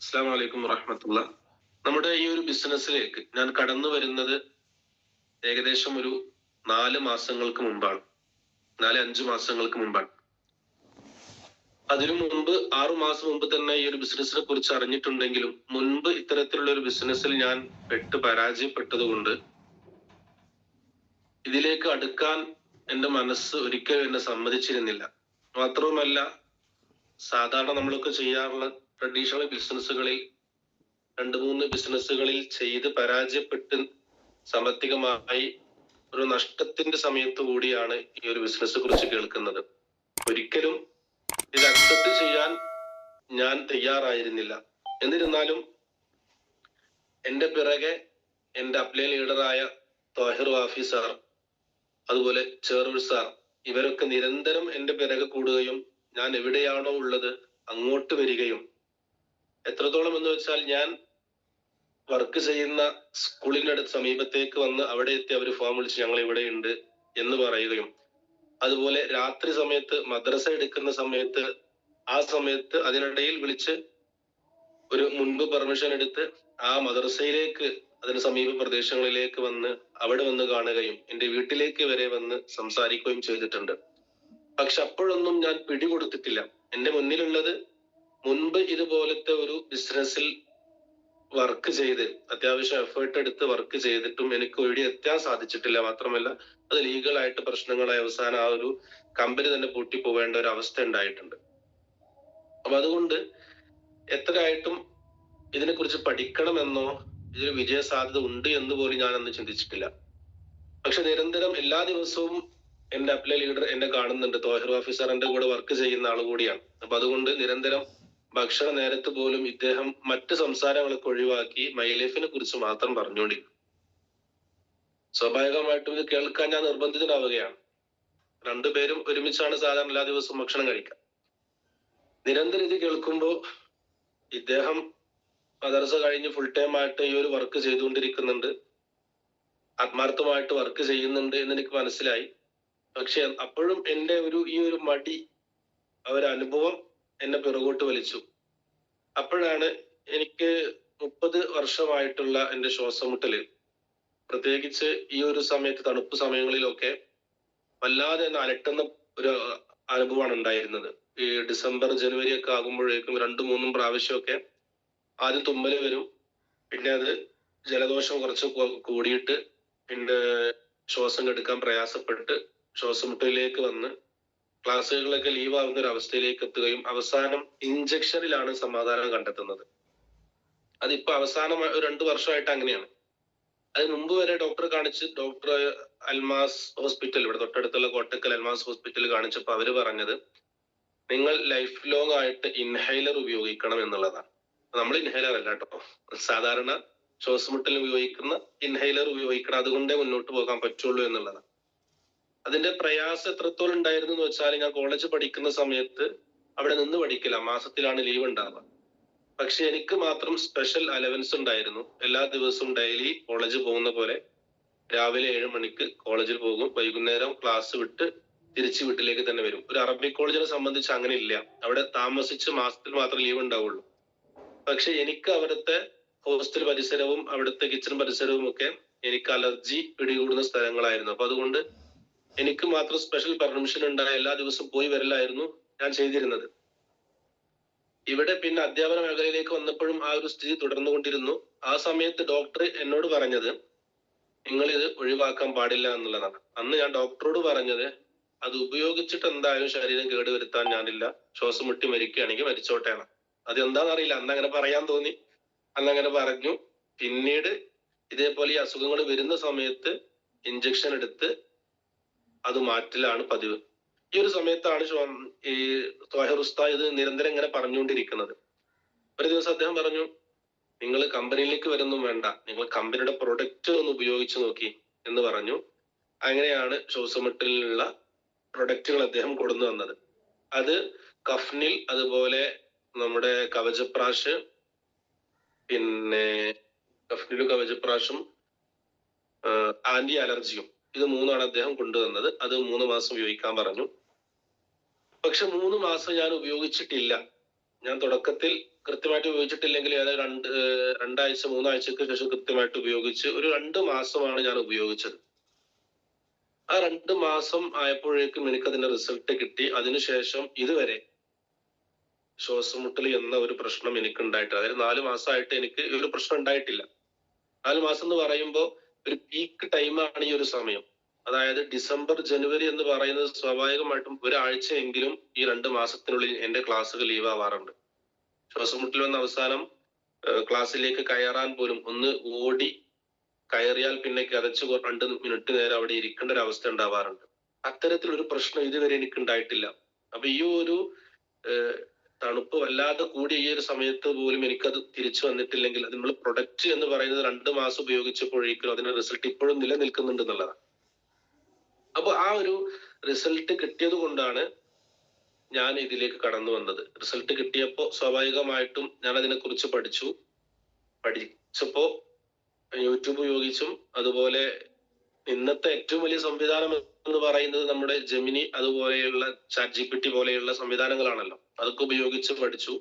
അസ്സലാമു അലൈക്കും വറഹ്മത്തുള്ളാ. നമ്മുടെ ഈ ഒരു ബിസിനസ്സിലേക്ക് ഞാൻ കടന്നു വരുന്നത് ഏകദേശം ഒരു 4 മാസങ്ങൾക്ക് മുമ്പാണ്. 4-5 മാസങ്ങൾക്ക് മുമ്പാണ്. അതിനു മുമ്പ് 6 മാസം മുമ്പ് തന്നെ ഈ ഒരു ബിസിനസ്സിനെ കുറിച്ച് അറിഞ്ഞിട്ടുണ്ടെങ്കിലും മുൻപ് ഇത്തരത്തിലുള്ള ഒരു ബിസിനസ്സിൽ ഞാൻ പരാജയപ്പെട്ടത് കൊണ്ട് ഇതിലേക്ക് അടുക്കാൻ എന്റെ മനസ്സ് ഒരിക്കലും എന്നെ സമ്മതിച്ചിരുന്നില്ല. മാത്രവുമല്ല, സാധാരണ നമ്മളൊക്കെ ചെയ്യാറുള്ള ട്രഡീഷണൽ ബിസിനസ്സുകളിൽ 2-3 ബിസിനസ്സുകളിൽ ചെയ്ത് പരാജയപ്പെട്ട് സാമ്പത്തികമായി ഒരു നഷ്ടത്തിന്റെ സമയത്ത് കൂടിയാണ് ഈ ഒരു ബിസിനസ് കുറിച്ച് കേൾക്കുന്നത്. ഒരിക്കലും ഇത് അക്സെപ്റ്റ് ചെയ്യാൻ ഞാൻ തയ്യാറായിരുന്നില്ല. എന്നിരുന്നാലും എന്റെ പിറകെ എന്റെ അപ്ലൈ ലീഡറായ ത്വാഹിർ വാഫി സാർ, അതുപോലെ ചേറൂർ സാർ, ഇവരൊക്കെ നിരന്തരം എന്റെ പിറകെ കൂടുകയും ഞാൻ എവിടെയാണോ ഉള്ളത് അങ്ങോട്ട് വരികയും, എത്രത്തോളം എന്ന് വെച്ചാൽ ഞാൻ വർക്ക് ചെയ്യുന്ന സ്കൂളിന്റെ അടുത്ത് സമീപത്തേക്ക് വന്ന് അവിടെ എത്തി അവർ ഫോൺ വിളിച്ച് ഞങ്ങൾ ഇവിടെയുണ്ട് എന്ന് പറയുകയും, അതുപോലെ രാത്രി സമയത്ത് മദ്രസ എടുക്കുന്ന സമയത്ത് ആ സമയത്ത് അതിനിടയിൽ വിളിച്ച് ഒരു മുൻപ് പെർമിഷൻ എടുത്ത് ആ മദ്രസയിലേക്ക്, അതിന് സമീപ പ്രദേശങ്ങളിലേക്ക് വന്ന് അവിടെ വന്ന് കാണുകയും എന്റെ വീട്ടിലേക്ക് വരെ വന്ന് സംസാരിക്കുകയും ചെയ്തിട്ടുണ്ട്. പക്ഷെ അപ്പോഴൊന്നും ഞാൻ പിടികൊടുത്തിട്ടില്ല. എന്റെ മുന്നിലുള്ളത് മുൻപ് ഇതുപോലത്തെ ഒരു ബിസിനസ്സിൽ വർക്ക് ചെയ്ത് അത്യാവശ്യം എഫേർട്ട് എടുത്ത് വർക്ക് ചെയ്തിട്ടും എനിക്ക് എവിടെ എത്താൻ സാധിച്ചിട്ടില്ല. മാത്രമല്ല, അത് ലീഗലായിട്ട് പ്രശ്നങ്ങളായി അവസാനം ആ ഒരു കമ്പനി തന്നെ പൂട്ടി പോവേണ്ട ഒരു അവസ്ഥ ഉണ്ടായിട്ടുണ്ട്. അപ്പൊ അതുകൊണ്ട് എത്രയായിട്ടും ഇതിനെക്കുറിച്ച് പഠിക്കണമെന്നോ ഇതിന് വിജയ സാധ്യത ഉണ്ട് എന്ന് പോലും ഞാൻ അന്ന് ചിന്തിച്ചിട്ടില്ല. പക്ഷെ നിരന്തരം എല്ലാ ദിവസവും എന്റെ അപ്ലൈ ലീഡർ എന്നെ കാണുന്നുണ്ട്. ത്വാഹിർ വാഫി സാർ എന്റെ കൂടെ വർക്ക് ചെയ്യുന്ന ആൾ കൂടിയാണ്. അപ്പൊ അതുകൊണ്ട് നിരന്തരം ഭക്ഷണ നേരത്ത് പോലും ഇദ്ദേഹം മറ്റ് സംസാരങ്ങളൊക്കെ ഒഴിവാക്കി മൈ ലൈഫിനെ കുറിച്ച് മാത്രം പറഞ്ഞുകൊണ്ടിരിക്കും. സ്വാഭാവികമായിട്ടും ഇത് കേൾക്കാൻ ഞാൻ നിർബന്ധിതനാവുകയാണ്. രണ്ടുപേരും ഒരുമിച്ചാണ് സാധാരണ എല്ലാ ദിവസവും ഭക്ഷണം കഴിക്കുക. നിരന്തരം ഇത് കേൾക്കുമ്പോൾ ഇദ്ദേഹം മദർസ കഴിഞ്ഞ് ഫുൾ ടൈം ആയിട്ട് ഈ ഒരു വർക്ക് ചെയ്തുകൊണ്ടിരിക്കുന്നുണ്ട്, ആത്മാർത്ഥമായിട്ട് വർക്ക് ചെയ്യുന്നുണ്ട് എന്ന് എനിക്ക് മനസ്സിലായി. പക്ഷെ അപ്പോഴും എന്റെ ഈ ഒരു മടി, അനുഭവം എന്നെ പിറകോട്ട് വലിച്ചു. അപ്പോഴാണ് എനിക്ക് 30 വർഷമായിട്ടുള്ള എന്റെ ശ്വാസമുട്ടല്, പ്രത്യേകിച്ച് ഈ ഒരു സമയത്ത് തണുപ്പ് സമയങ്ങളിലൊക്കെ വല്ലാതെ എന്നെ അലട്ടുന്ന ഒരു അനുഭവമാണ് ഉണ്ടായിരുന്നത്. ഈ ഡിസംബർ ജനുവരി ഒക്കെ ആകുമ്പോഴേക്കും 2-3 പ്രാവശ്യമൊക്കെ ആദ്യം തുമ്മല് വരും, പിന്നെ അത് ജലദോഷം കുറച്ച് കൂടിയിട്ട് പിന്നെ ശ്വാസം എടുക്കാൻ പ്രയാസപ്പെട്ട് ശ്വാസമുട്ടലിലേക്ക് വന്ന് ക്ലാസ്സുകളിലൊക്കെ ലീവ് ആവുന്ന ഒരു അവസ്ഥയിലേക്ക് എത്തുകയും അവസാനം ഇഞ്ചക്ഷനിലാണ് സമാധാനം കണ്ടെത്തുന്നത്. അതിപ്പോ അവസാനം 2 വർഷമായിട്ട് അങ്ങനെയാണ്. അതിന് മുമ്പ് വരെ ഡോക്ടറെ കാണിച്ച്, ഡോക്ടർ അൽമാസ് ഹോസ്പിറ്റൽ, ഇവിടെ തൊട്ടടുത്തുള്ള കോട്ടക്കൽ അൽമാസ് ഹോസ്പിറ്റൽ കാണിച്ചപ്പോൾ അവര് പറഞ്ഞത് നിങ്ങൾ ലൈഫ് ലോങ് ആയിട്ട് ഇൻഹൈലർ ഉപയോഗിക്കണം എന്നുള്ളതാണ്. നമ്മൾ ഇൻഹൈലർ അല്ല കേട്ടോ, സാധാരണ ശ്വാസമുട്ടൽ ഉപയോഗിക്കുന്ന ഇൻഹൈലർ ഉപയോഗിക്കണം, അതുകൊണ്ടേ മുന്നോട്ട് പോകാൻ പറ്റുള്ളൂ എന്നുള്ളതാണ്. അതിന്റെ പ്രയാസം എത്രത്തോളം ഉണ്ടായിരുന്നു എന്ന് വെച്ചാൽ, ഞാൻ കോളേജ് പഠിക്കുന്ന സമയത്ത് അവിടെ നിന്ന് പഠിക്കില്ല, മാസത്തിലാണ് ലീവ് ഉണ്ടാവുക. പക്ഷെ എനിക്ക് മാത്രം സ്പെഷ്യൽ അലവൻസ് ഉണ്ടായിരുന്നു. എല്ലാ ദിവസവും ഡെയിലി കോളേജ് പോകുന്ന പോലെ രാവിലെ 7 മണിക്ക് കോളേജിൽ പോകും, വൈകുന്നേരം ക്ലാസ് വിട്ട് തിരിച്ച് വീട്ടിലേക്ക് തന്നെ വരും. ഒരു അറബിക് കോളേജിനെ സംബന്ധിച്ച് അങ്ങനെ ഇല്ല, അവിടെ താമസിച്ച് മാസത്തിൽ മാത്രം ലീവ് ഉണ്ടാവുള്ളൂ. പക്ഷെ എനിക്ക് അവിടുത്തെ ഹോസ്റ്റൽ പരിസരവും അവിടുത്തെ കിച്ചൺ പരിസരവും ഒക്കെ എനിക്ക് അലർജി പിടികൂടുന്ന സ്ഥലങ്ങളായിരുന്നു. അപ്പൊ അതുകൊണ്ട് എനിക്ക് മാത്രം സ്പെഷ്യൽ പെർമിഷൻ ഉണ്ടായ എല്ലാ ദിവസവും പോയി വരലായിരുന്നു ഞാൻ ചെയ്തിരുന്നത്. ഇവിടെ പിന്നെ അധ്യാപന മേഖലയിലേക്ക് വന്നപ്പോഴും ആ ഒരു സ്ഥിതി തുടർന്നുകൊണ്ടിരുന്നു. ആ സമയത്ത് ഡോക്ടർ എന്നോട് പറഞ്ഞത് നിങ്ങൾ ഇത് ഒഴിവാക്കാൻ പാടില്ല എന്നുള്ളതാണ്. അന്ന് ഞാൻ ഡോക്ടറോട് പറഞ്ഞത്, അത് ഉപയോഗിച്ചിട്ട് എന്തായാലും ശരീരം കേടുവരുത്താൻ ഞാനില്ല, ശ്വാസം മുട്ടി മരിക്കുകയാണെങ്കിൽ മരിച്ചോട്ടെയാണ്. അത് എന്താണെന്നറിയില്ല, അന്ന് അങ്ങനെ പറയാൻ തോന്നി, അന്നങ്ങനെ പറഞ്ഞു. പിന്നീട് ഇതേപോലെ ഈ അസുഖങ്ങൾ വരുന്ന സമയത്ത് ഇഞ്ചക്ഷൻ എടുത്ത് അത് മാറ്റലാണ് പതിവ്. ഈ ഒരു സമയത്താണ് ഈ ത്വാഹിർ ഉസ്താദ് ഇത് നിരന്തരം ഇങ്ങനെ പറഞ്ഞുകൊണ്ടിരിക്കുന്നത്. ഒരു ദിവസം അദ്ദേഹം പറഞ്ഞു, നിങ്ങൾ കമ്പനിയിലേക്ക് വരുന്നും വേണ്ട, നിങ്ങൾ കമ്പനിയുടെ പ്രൊഡക്റ്റ് ഒന്ന് ഉപയോഗിച്ച് നോക്കി എന്ന് പറഞ്ഞു. അങ്ങനെയാണ് ശ്വാസമുട്ടലിനുള്ള പ്രൊഡക്റ്റുകൾ അദ്ദേഹം കൊണ്ടു വന്നത്. അത് കഫ്നിൽ, അതുപോലെ നമ്മുടെ കവചപ്രാഷ്, പിന്നെ കഫ്നിലും കവചപ്രാഷും ആന്റി അലർജിയും, ഇത് 3 അദ്ദേഹം കൊണ്ടുവന്നത്. അത് 3 മാസം ഉപയോഗിക്കാൻ പറഞ്ഞു. പക്ഷെ 3 മാസം ഞാൻ ഉപയോഗിച്ചിട്ടില്ല. ഞാൻ തുടക്കത്തിൽ കൃത്യമായിട്ട് ഉപയോഗിച്ചിട്ടില്ലെങ്കിൽ ഏതാണ്ട് രണ്ടാഴ്ച 3 ആഴ്ചക്ക് ശേഷം കൃത്യമായിട്ട് ഉപയോഗിച്ച് ഒരു 2 മാസമാണ് ഞാൻ ഉപയോഗിച്ചത്. ആ 2 മാസം ആയപ്പോഴേക്കും എനിക്കതിന്റെ റിസൾട്ട് കിട്ടി. അതിനുശേഷം ഇതുവരെ ശ്വാസം മുട്ടൽ എന്ന ഒരു പ്രശ്നം എനിക്കുണ്ടായിട്ട്, അതായത് 4 മാസമായിട്ട് എനിക്ക് ഈ ഒരു പ്രശ്നം ഉണ്ടായിട്ടില്ല. 4 മാസം എന്ന് പറയുമ്പോൾ ഒരു പീക്ക് ടൈമാണ് ഈ ഒരു സമയം. അതായത് ഡിസംബർ, ജനുവരി എന്ന് പറയുന്നത് സ്വാഭാവികമായിട്ടും ഒരാഴ്ചയെങ്കിലും ഈ 2 മാസത്തിനുള്ളിൽ എന്റെ ക്ലാസ്സുകൾ ലീവ് ആവാറുണ്ട്. ശ്വാസം മുട്ടൽ വന്ന അവസാനം ക്ലാസ്സിലേക്ക് കയറാൻ പോലും ഒന്ന് ഓടി കയറിയാൽ പിന്നെ കിതച്ച് 2 മിനിറ്റ് നേരം അവിടെ ഇരിക്കേണ്ട ഒരു അവസ്ഥ ഉണ്ടാവാറുണ്ട്. അത്തരത്തിലൊരു പ്രശ്നം ഇതുവരെ എനിക്ക് ഉണ്ടായിട്ടില്ല. അപ്പൊ ഈ ഒരു തണുപ്പ് വല്ലാതെ കൂടിയ ഈ ഒരു സമയത്ത് പോലും എനിക്കത് തിരിച്ചു വന്നിട്ടില്ലെങ്കിൽ അത് നമ്മൾ പ്രൊഡക്റ്റ് എന്ന് പറയുന്നത് 2 മാസം ഉപയോഗിച്ചപ്പോഴേക്കും അതിന്റെ റിസൾട്ട് ഇപ്പോഴും നിലനിൽക്കുന്നുണ്ട് എന്നുള്ളതാണ്. അപ്പൊ ആ ഒരു റിസൾട്ട് കിട്ടിയത് കൊണ്ടാണ് ഞാൻ ഇതിലേക്ക് കടന്നു വന്നത്. റിസൾട്ട് കിട്ടിയപ്പോ സ്വാഭാവികമായിട്ടും ഞാൻ അതിനെക്കുറിച്ച് പഠിച്ചപ്പോ യൂട്യൂബ് ഉപയോഗിച്ചും, അതുപോലെ ഇന്നത്തെ ഏറ്റവും വലിയ സംവിധാനം എന്ന് പറയുന്നത് നമ്മുടെ ജെമിനി അതുപോലെയുള്ള ChatGPT പോലെയുള്ള സംവിധാനങ്ങളാണല്ലോ. അതൊക്കെ ഉപയോഗിച്ച് പഠിച്ചു.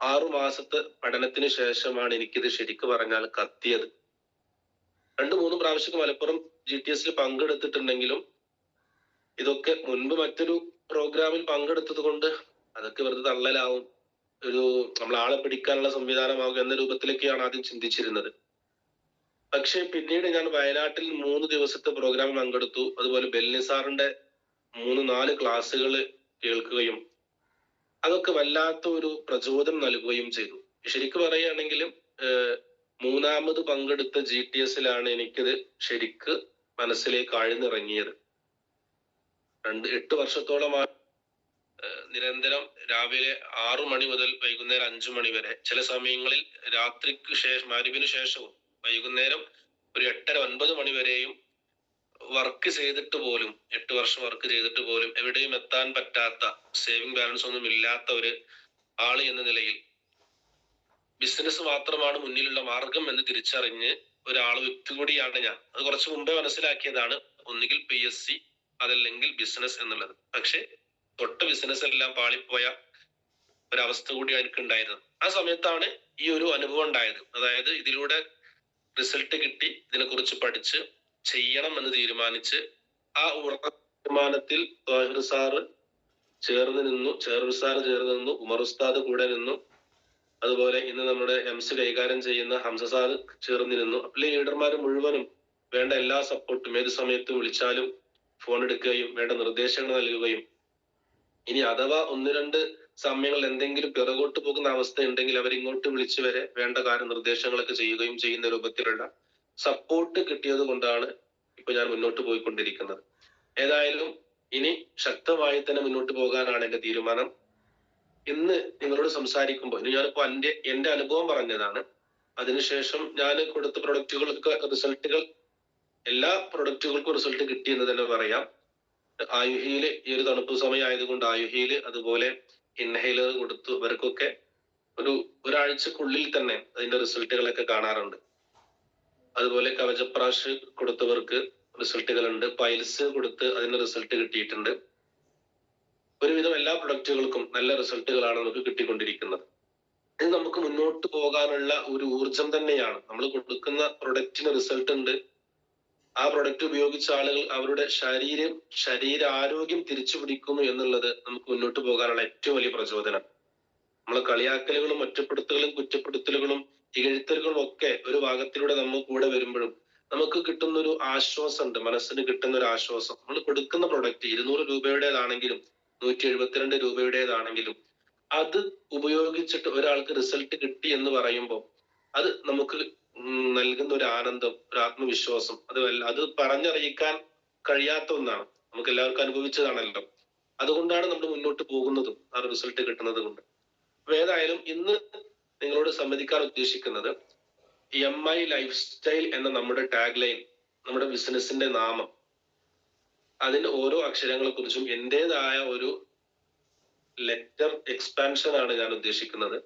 6 മാസത്തെ പഠനത്തിന് ശേഷമാണ് എനിക്കിത് ശരിക്ക് പറഞ്ഞാൽ കത്തിയത്. 2-3 പ്രാവശ്യം മലപ്പുറം GTS പങ്കെടുത്തിട്ടുണ്ടെങ്കിലും ഇതൊക്കെ മുൻപ് മറ്റൊരു പ്രോഗ്രാമിൽ പങ്കെടുത്തത് കൊണ്ട് അതൊക്കെ വെറുതെ തള്ളലാവും, ഒരു നമ്മൾ ആളെ പിടിക്കാനുള്ള സംവിധാനമാകും എന്ന രൂപത്തിലേക്കാണ് ആദ്യം ചിന്തിച്ചിരുന്നത്. പക്ഷെ പിന്നീട് ഞാൻ വയനാട്ടിൽ 3 ദിവസത്തെ പ്രോഗ്രാമിൽ പങ്കെടുത്തു. അതുപോലെ ബെൽനിസാറിന്റെ 3-4 ക്ലാസ്സുകൾ കേൾക്കുകയും അതൊക്കെ വല്ലാത്ത ഒരു പ്രചോദനം നൽകുകയും ചെയ്തു. ശരിക്കും പറയുകയാണെങ്കിൽ 3ാമത് പങ്കെടുത്ത GTS എനിക്കിത് ശരിക്ക് മനസ്സിലേക്ക് ആഴ്ന്നിറങ്ങിയത്. 8 വർഷത്തോളമാണ് നിരന്തരം രാവിലെ 6 മണി മുതൽ വൈകുന്നേരം 5 മണി വരെ, ചില സമയങ്ങളിൽ രാത്രിക്ക് ശേഷം മഗ്‌രിബിന് ശേഷവും വൈകുന്നേരം ഒരു 8:30-9 മണി വരെയും വർക്ക് ചെയ്തിട്ട് പോലും, 8 വർഷം വർക്ക് ചെയ്തിട്ട് പോലും എവിടെയും എത്താൻ പറ്റാത്ത, സേവിങ് ബാലൻസ് ഒന്നും ഇല്ലാത്ത ഒരു ആള് എന്ന നിലയിൽ ബിസിനസ് മാത്രമാണ് മുന്നിലുള്ള മാർഗം എന്ന് തിരിച്ചറിഞ്ഞ് ഒരാൾ വ്യക്തി കൂടിയാണ് ഞാൻ. അത് കുറച്ച് മുമ്പേ മനസ്സിലാക്കിയതാണ്. ഒന്നുകിൽ PSC അതല്ലെങ്കിൽ ബിസിനസ് എന്നുള്ളത്. പക്ഷെ തൊട്ട ബിസിനസ് എല്ലാം പാളിപ്പോയ ഒരവസ്ഥ കൂടിയാണ് എനിക്ക് ഉണ്ടായിരുന്നത്. ആ സമയത്താണ് ഈ ഒരു അനുഭവം ഉണ്ടായത്. അതായത് ഇതിലൂടെ റിസൾട്ട് കിട്ടി, ഇതിനെക്കുറിച്ച് പഠിച്ച് ചെയ്യണം എന്ന് തീരുമാനിച്ച് ആ തീരുമാനത്തിൽ ത്വാഹിർ സാറ് ചേർന്ന് നിന്നു, ഉമർ ഉസ്താദ് കൂടെ നിന്നു, അതുപോലെ ഇന്ന് നമ്മുടെ MC കൈകാര്യം ചെയ്യുന്ന ഹംസ സാറ് ചേർന്നിരുന്നു. ലീഡർമാർ മുഴുവനും വേണ്ട എല്ലാ സപ്പോർട്ടും ഏത് സമയത്തും വിളിച്ചാലും ഫോൺ എടുക്കുകയും വേണ്ട നിർദ്ദേശങ്ങൾ നൽകുകയും, ഇനി അഥവാ 1-2 സമയങ്ങളിൽ എന്തെങ്കിലും പിറകോട്ട് പോകുന്ന അവസ്ഥ ഉണ്ടെങ്കിൽ അവരിങ്ങോട്ട് വിളിച്ചു വരെ വേണ്ട നിർദ്ദേശങ്ങളൊക്കെ ചെയ്യുകയും ചെയ്യുന്ന രൂപത്തിലുള്ള സപ്പോർട്ട് കിട്ടിയത് കൊണ്ടാണ് ഇപ്പൊ ഞാൻ മുന്നോട്ട് പോയിക്കൊണ്ടിരിക്കുന്നത്. ഏതായാലും ഇനി ശക്തമായി തന്നെ മുന്നോട്ട് പോകാനാണ് എന്റെ തീരുമാനം. ഇന്ന് നിങ്ങളോട് സംസാരിക്കുമ്പോൾ ഞാനിപ്പോ എന്റെ അനുഭവം പറഞ്ഞതാണ്. അതിനുശേഷം ഞാൻ കൊടുത്ത പ്രൊഡക്റ്റുകൾക്ക് റിസൾട്ടുകൾ, എല്ലാ പ്രൊഡക്റ്റുകൾക്കും റിസൾട്ട് കിട്ടിയെന്ന് തന്നെ പറയാം. ആയുഹീല് ഈ ഒരു തണുപ്പ് സമയം ആയതുകൊണ്ട് ആയുഹീല്, അതുപോലെ ഇൻഹൈലർ കൊടുത്തു. ഇവർക്കൊക്കെ ഒരാഴ്ചക്കുള്ളിൽ തന്നെ അതിന്റെ റിസൾട്ടുകളൊക്കെ കാണാറുണ്ട്. അതുപോലെ കവചപ്രാഷ് കൊടുത്തവർക്ക് റിസൾട്ടുകൾ ഉണ്ട്. പൈൽസ് കൊടുത്ത് അതിന്റെ റിസൾട്ട് കിട്ടിയിട്ടുണ്ട്. ഒരുവിധം എല്ലാ പ്രൊഡക്റ്റുകൾക്കും നല്ല റിസൾട്ടുകളാണ് നമുക്ക് കിട്ടിക്കൊണ്ടിരിക്കുന്നത്. ഇത് നമുക്ക് മുന്നോട്ട് പോകാനുള്ള ഒരു ഊർജം തന്നെയാണ്. നമ്മൾ കൊടുക്കുന്ന പ്രൊഡക്റ്റിന് റിസൾട്ട് ഉണ്ട്. ആ പ്രൊഡക്റ്റ് ഉപയോഗിച്ച ആളുകൾ അവരുടെ ശരീരാരോഗ്യം തിരിച്ചു പിടിക്കുന്നു എന്നുള്ളത് നമുക്ക് മുന്നോട്ട് പോകാനുള്ള ഏറ്റവും വലിയ പ്രചോദനം. നമ്മളെ കളിയാക്കലുകളും ഒറ്റപ്പെടുത്തലുകളും കുറ്റപ്പെടുത്തലുകളും ഇകഴ്ത്തലുകളും ഒക്കെ ഒരു ഭാഗത്തിലൂടെ നമ്മൾ കൂടെ വരുമ്പോഴും നമുക്ക് കിട്ടുന്ന ഒരു ആശ്വാസമുണ്ട്, മനസ്സിന് കിട്ടുന്ന ഒരു ആശ്വാസം. നമ്മൾ കൊടുക്കുന്ന പ്രൊഡക്റ്റ് 200 രൂപയുടേതാണെങ്കിലും 172 രൂപയുടേതാണെങ്കിലും അത് ഉപയോഗിച്ചിട്ട് ഒരാൾക്ക് റിസൾട്ട് കിട്ടി എന്ന് പറയുമ്പോൾ അത് നമുക്ക് നൽകുന്ന ഒരു ആനന്ദം, ഒരു ആത്മവിശ്വാസം, അത് പറഞ്ഞറിയിക്കാൻ കഴിയാത്ത ഒന്നാണ്. നമുക്ക് എല്ലാവർക്കും അനുഭവിച്ചതാണല്ലോ. അതുകൊണ്ടാണ് നമ്മൾ മുന്നോട്ട് പോകുന്നതും ആ റിസൾട്ട് കിട്ടുന്നത് കൊണ്ട്. ഏതായാലും ഇന്ന് നിങ്ങളോട് സംവദിക്കാൻ ഉദ്ദേശിക്കുന്നത് MI ലൈഫ് സ്റ്റൈൽ എന്ന നമ്മുടെ ടാഗ് ലൈൻ, നമ്മുടെ ബിസിനസിന്റെ നാമം, അതിന്റെ ഓരോ അക്ഷരങ്ങളെ കുറിച്ചും എന്റേതായ ഒരു ലെറ്റർ എക്സ്പാൻഷൻ ആണ് ഞാൻ ഉദ്ദേശിക്കുന്നത്.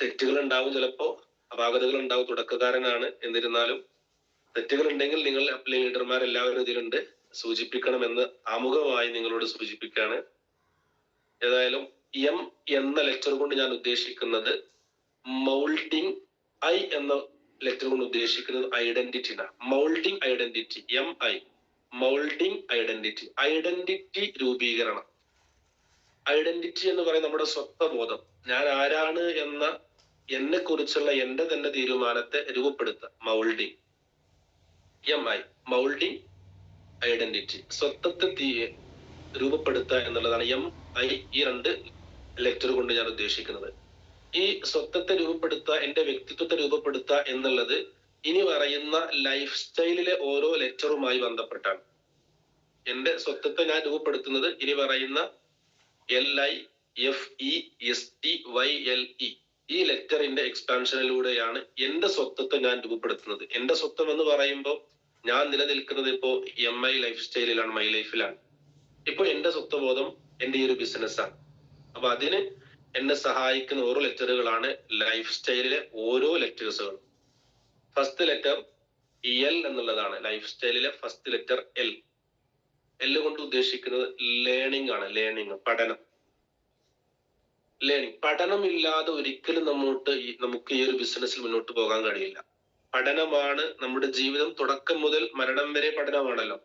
തെറ്റുകൾ ഉണ്ടാവും, ചിലപ്പോ അപാകതകൾ ഉണ്ടാവും, തുടക്കക്കാരനാണ്. എന്നിരുന്നാലും തെറ്റുകൾ ഉണ്ടെങ്കിൽ നിങ്ങൾ ലീഡർമാർ എല്ലാവരും ഇതിലുണ്ട്, സൂചിപ്പിക്കണമെന്ന് ആമുഖമായി നിങ്ങളോട് സൂചിപ്പിക്കുകയാണ്. ഏതായാലും എം എന്ന ലെറ്റർ കൊണ്ട് ഞാൻ ഉദ്ദേശിക്കുന്നത് മൗൾഡിങ്, ഐ എന്ന ലെറ്റർ കൊണ്ട് ഉദ്ദേശിക്കുന്നത് identity. Moulding identity, MI, moulding identity, identity രൂപീകരണം. ഐഡന്റിറ്റി എന്ന് പറയുന്നത് നമ്മുടെ സ്വത്വബോധം, ഞാൻ ആരാണ് എന്ന എന്നെ കുറിച്ചുള്ള എന്റെ തന്നെ തീരുമാനത്തെ രൂപപ്പെടുത്തുക. മൗൾഡിങ്, MI, മൗൾഡിങ് ഐഡന്റിറ്റി, സ്വത്വത്തെ രൂപപ്പെടുത്തുക എന്നുള്ളതാണ് MI, ഈ 2 ലെറ്റർ കൊണ്ട് ഞാൻ ഉദ്ദേശിക്കുന്നത്. ഈ സ്വത്വത്തെ രൂപപ്പെടുത്തുക, എന്റെ വ്യക്തിത്വത്തെ രൂപപ്പെടുത്തുക എന്നുള്ളത് ഇനി പറയുന്ന ലൈഫ് സ്റ്റൈലിലെ ഓരോ ലെറ്ററുമായി ബന്ധപ്പെട്ടാണ്. എന്റെ സ്വത്വത്തെ ഞാൻ രൂപപ്പെടുത്തുന്നത് ഇനി പറയുന്ന LIFESTYLE ഈ ലെറ്ററിന്റെ എക്സ്പാൻഷനിലൂടെയാണ് എന്റെ സ്വത്വത്തെ ഞാൻ രൂപപ്പെടുത്തുന്നത്. എന്റെ സ്വത്വം എന്ന് പറയുമ്പോൾ ഞാൻ നിലനിൽക്കുന്നത് ഇപ്പോ MI ലൈഫ് സ്റ്റൈലിലാണ്, മൈ ലൈഫിലാണ്. ഇപ്പൊ എന്റെ സ്വത്വബോധം എന്റെ ഈ ഒരു ബിസിനസ്സാണ്. അപ്പൊ അതിന് എന്നെ സഹായിക്കുന്ന ഓരോ ലെറ്ററുകളാണ് ലൈഫ് സ്റ്റൈലിലെ ഓരോ ലെറ്റേഴ്സുകളും. ഫസ്റ്റ് ലെറ്റർ L എന്നുള്ളതാണ്. ലൈഫ് സ്റ്റൈലിലെ ഫസ്റ്റ് ലെറ്റർ L കൊണ്ട് ഉദ്ദേശിക്കുന്നത് ലേണിംഗ് ആണ്. ലേണിംഗ്, പഠനം. ലേണിംഗ്, പഠനമില്ലാതെ ഒരിക്കലും നമുക്ക് ഈ ഒരു ബിസിനസ്സിൽ മുന്നോട്ട് പോകാൻ കഴിയില്ല. പഠനമാണ് നമ്മുടെ ജീവിതം. തുടക്കം മുതൽ മരണം വരെ പഠനമാണല്ലോ.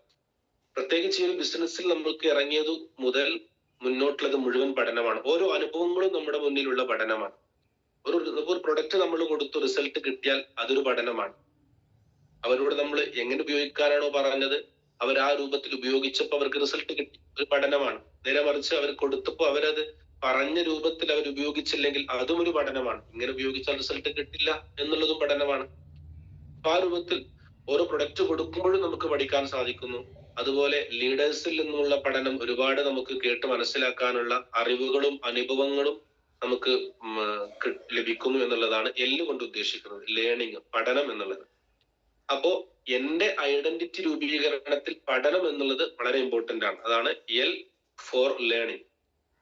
പ്രത്യേകിച്ച് ഈ ഒരു ബിസിനസ്സിൽ നമ്മൾക്ക് ഇറങ്ങിയത് മുതൽ മുന്നോട്ടുള്ളത് മുഴുവൻ പഠനമാണ്. ഓരോ അനുഭവങ്ങളും നമ്മുടെ മുന്നിലുള്ള പഠനമാണ്. ഒരു പ്രൊഡക്റ്റ് നമ്മൾ കൊടുത്തു, റിസൾട്ട് കിട്ടിയാൽ അതൊരു പഠനമാണ്. അവരോട് നമ്മൾ എങ്ങനെ ഉപയോഗിക്കാനാണോ പറഞ്ഞത്, അവർ ആ രൂപത്തിൽ ഉപയോഗിച്ചപ്പോൾ അവർക്ക് റിസൾട്ട് കിട്ടി, ഒരു പഠനമാണ്. നേരെ മറിച്ച് അവർ കൊടുത്തപ്പോൾ അവരത് പറഞ്ഞ രൂപത്തിൽ അവർ ഉപയോഗിച്ചില്ലെങ്കിൽ അതും ഒരു പഠനമാണ്. ഇങ്ങനെ ഉപയോഗിച്ചാൽ റിസൾട്ട് കിട്ടില്ല എന്നുള്ളതും പഠനമാണ്. അപ്പൊ ആ രൂപത്തിൽ ഓരോ പ്രൊഡക്റ്റ് കൊടുക്കുമ്പോഴും നമുക്ക് പഠിക്കാൻ സാധിക്കുന്നു. അതുപോലെ ലീഡേഴ്സിൽ നിന്നുള്ള പഠനം ഒരുപാട് നമുക്ക് കേട്ട് മനസ്സിലാക്കാനുള്ള അറിവുകളും അനുഭവങ്ങളും നമുക്ക് ലഭിക്കുന്നു എന്നുള്ളതാണ് L കൊണ്ട് ഉദ്ദേശിക്കുന്നത്. ലേണിംഗ്, പഠനം എന്നുള്ളത്. അപ്പോ എന്റെ ഐഡന്റിറ്റി രൂപീകരണത്തിൽ പഠനം എന്നുള്ളത് വളരെ ഇമ്പോർട്ടന്റ് ആണ്. അതാണ് L for learning.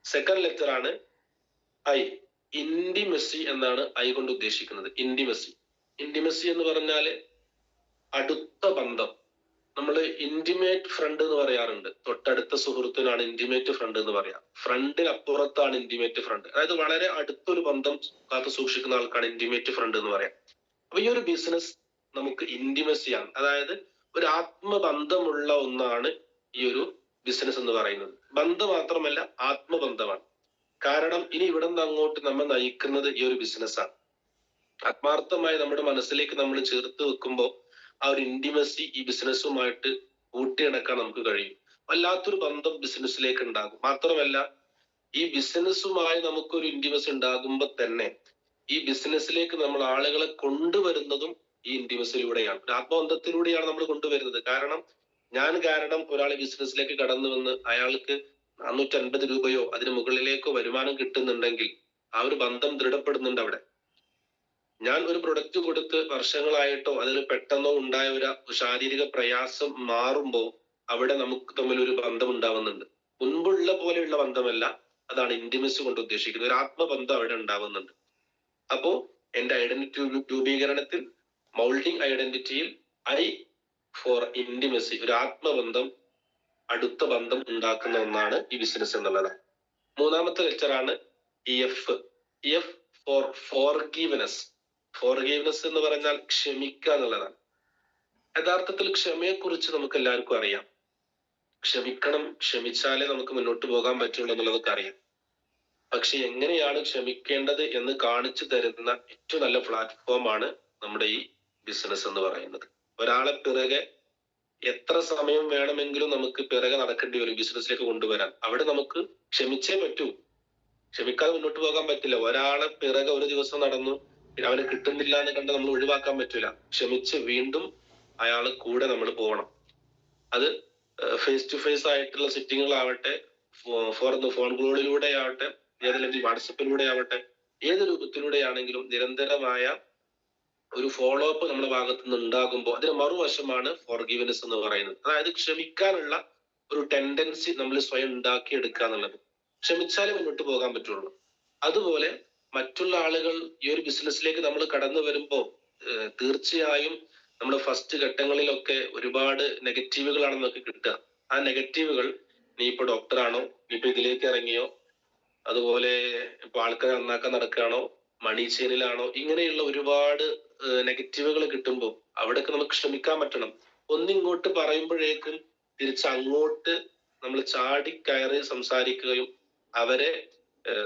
Second letter ആണ് I, ഇന്റിമസി എന്നാണ് I കൊണ്ട് ഉദ്ദേശിക്കുന്നത്. ഇന്റിമസി എന്ന് പറഞ്ഞാല് അടുത്ത ബന്ധം. നമ്മൾ ഇന്റിമേറ്റ് ഫ്രണ്ട് എന്ന് പറയാറുണ്ട്. തൊട്ടടുത്ത സുഹൃത്തിനാണ് ഇന്റിമേറ്റ് ഫ്രണ്ട് എന്ന് പറയാം. ഫ്രണ്ടിനപ്പുറത്താണ് ഇന്റിമേറ്റ് ഫ്രണ്ട്. അതായത് വളരെ അടുത്തൊരു ബന്ധം കാത്തു സൂക്ഷിക്കുന്ന ആൾക്കാണ് ഇന്റിമേറ്റ് ഫ്രണ്ട് എന്ന് പറയാം. അപ്പൊ ഈ ഒരു ബിസിനസ് നമുക്ക് ഇന്റിമസിയാണ്. അതായത് ഒരു ആത്മബന്ധമുള്ള ഒന്നാണ് ഈ ഒരു ബിസിനസ് എന്ന് പറയുന്നത്. ബന്ധം മാത്രമല്ല, ആത്മബന്ധമാണ്. കാരണം ഇനി ഇവിടെ നിന്ന് അങ്ങോട്ട് നമ്മൾ നയിക്കുന്നത് ഈ ഒരു ബിസിനസ്സാണ്. ആത്മാർത്ഥമായി നമ്മുടെ മനസ്സിലേക്ക് നമ്മൾ ചേർത്ത് വെക്കുമ്പോൾ ആ ഒരു ഇന്റിമസി ഈ ബിസിനസ്സുമായിട്ട് കൂട്ടിയിണക്കാൻ നമുക്ക് കഴിയും. വല്ലാത്തൊരു ബന്ധം ബിസിനസ്സിലേക്ക് ഉണ്ടാകും. മാത്രമല്ല, ഈ ബിസിനസ്സുമായി നമുക്കൊരു ഇന്റിമസി ഉണ്ടാകുമ്പോൾ തന്നെ ഈ ബിസിനസ്സിലേക്ക് നമ്മൾ ആളുകളെ കൊണ്ടുവരുന്നതും ഈ ഇന്റിമസിലൂടെയാണ്, ഒരു ആത്മബന്ധത്തിലൂടെയാണ് നമ്മൾ കൊണ്ടുവരുന്നത്. കാരണം ഒരാൾ ബിസിനസ്സിലേക്ക് കടന്നു വന്ന് അയാൾക്ക് 450 രൂപയോ അതിന് മുകളിലേക്കോ വരുമാനം കിട്ടുന്നുണ്ടെങ്കിൽ ആ ഒരു ബന്ധം ദൃഢപ്പെടുന്നുണ്ട് അവിടെ. ഞാൻ ഒരു പ്രൊഡക്റ്റ് കൊടുത്ത് വർഷങ്ങളായിട്ടോ അതിൽ പെട്ടെന്നോ ഉണ്ടായ ഒരു ശാരീരിക പ്രയാസം മാറുമ്പോൾ അവിടെ നമുക്ക് തമ്മിൽ ഒരു ബന്ധം ഉണ്ടാവുന്നുണ്ട്. മുൻപുള്ള പോലെയുള്ള ബന്ധമല്ല, അതാണ് ഇന്റിമസി കൊണ്ട് ഉദ്ദേശിക്കുന്നത്. ഒരു ആത്മബന്ധം അവിടെ ഉണ്ടാവുന്നുണ്ട്. അപ്പോ എന്റെ ഐഡന്റിറ്റി രൂപീകരണത്തിൽ, മൗൾഡിംഗ് ഐഡന്റിറ്റിയിൽ I ഫോർ ഇന്റിമസി, ഒരു ആത്മബന്ധം, അടുത്ത ബന്ധം ഉണ്ടാക്കുന്ന ഒന്നാണ് ഈ ബിസിനസ് എന്നുള്ളത്. മൂന്നാമത്തെ ലെറ്ററാണ് F ഫോർ ഫോർഗീവ്നെസ്. ഫോർഗീവ്നെസ് എന്ന് പറഞ്ഞാൽ ക്ഷമിക്കുക എന്നുള്ളതാണ്. യഥാർത്ഥത്തിൽ ക്ഷമയെ കുറിച്ച് നമുക്ക് എല്ലാവർക്കും അറിയാം. ക്ഷമിക്കണം, ക്ഷമിച്ചാലേ നമുക്ക് മുന്നോട്ട് പോകാൻ പറ്റുള്ളൂ എന്നുള്ളതൊക്കെ അറിയാം. പക്ഷെ എങ്ങനെയാണ് ക്ഷമിക്കേണ്ടത് എന്ന് കാണിച്ചു തരുന്ന ഏറ്റവും നല്ല പ്ലാറ്റ്ഫോമാണ് നമ്മുടെ ഈ ബിസിനസ് എന്ന് പറയുന്നത്. ഒരാളെ പിറകെ എത്ര സമയം വേണമെങ്കിലും നമുക്ക് പിറകെ നടക്കേണ്ടി വരും ബിസിനസ്സിലേക്ക് കൊണ്ടുവരാൻ. അവിടെ നമുക്ക് ക്ഷമിച്ചേ പറ്റൂ. ക്ഷമിക്കാതെ മുന്നോട്ട് പോകാൻ പറ്റില്ല. ഒരാളെ പിറകെ ഒരു ദിവസം നടന്നു, അവന് കിട്ടുന്നില്ല എന്ന് കണ്ട് നമ്മൾ ഒഴിവാക്കാൻ പറ്റില്ല. ക്ഷമിച്ച് വീണ്ടും അയാളെ കൂടെ നമ്മൾ പോകണം. അത് ഫേസ് ടു ഫേസ് ആയിട്ടുള്ള സിറ്റിങ്ങുകളാവട്ടെ, ഫോൺ കോളിലൂടെ ആവട്ടെ, ഏതല്ലെങ്കിൽ വാട്സപ്പിലൂടെ ആവട്ടെ, ഏത് രൂപത്തിലൂടെയാണെങ്കിലും നിരന്തരമായ ഒരു ഫോളോ അപ്പ് നമ്മുടെ ഭാഗത്ത് നിന്ന് ഉണ്ടാകുമ്പോൾ അതിന് മറുവശമാണ് ഫോർഗീവ്നെസ് എന്ന് പറയുന്നത്. അതായത് ക്ഷമിക്കാനുള്ള ഒരു ടെൻഡൻസി നമ്മൾ സ്വയം ഉണ്ടാക്കിയെടുക്കുക എന്നുള്ളത്. ക്ഷമിച്ചാലേ മുന്നോട്ട് പോകാൻ പറ്റുള്ളൂ. അതുപോലെ മറ്റുള്ള ആളുകൾ ഈ ഒരു ബിസിനസ്സിലേക്ക് നമ്മൾ കടന്നു വരുമ്പോൾ തീർച്ചയായും നമ്മുടെ ഫസ്റ്റ് ഘട്ടങ്ങളിലൊക്കെ ഒരുപാട് നെഗറ്റീവുകളാണ് നമുക്ക് കിട്ടുക. ആ നെഗറ്റീവുകൾ, നീ ഇപ്പൊ ഡോക്ടറാണോ, നീ ഇപ്പൊ ഇതിലേക്ക് ഇറങ്ങിയോ, അതുപോലെ ഇപ്പൊ ആൾക്കാരെ നന്നാക്കാൻ നടക്കുകയാണോ, മണി ചെയിനിലാണോ, ഇങ്ങനെയുള്ള ഒരുപാട് നെഗറ്റീവുകൾ കിട്ടുമ്പോൾ അവിടെയൊക്കെ നമുക്ക് ക്ഷമിക്കാൻ പറ്റണം. ഒന്നിങ്ങോട്ട് പറയുമ്പോഴേക്കും തിരിച്ചങ്ങോട്ട് നമ്മൾ ചാടി കയറി സംസാരിക്കുകയും അവരെ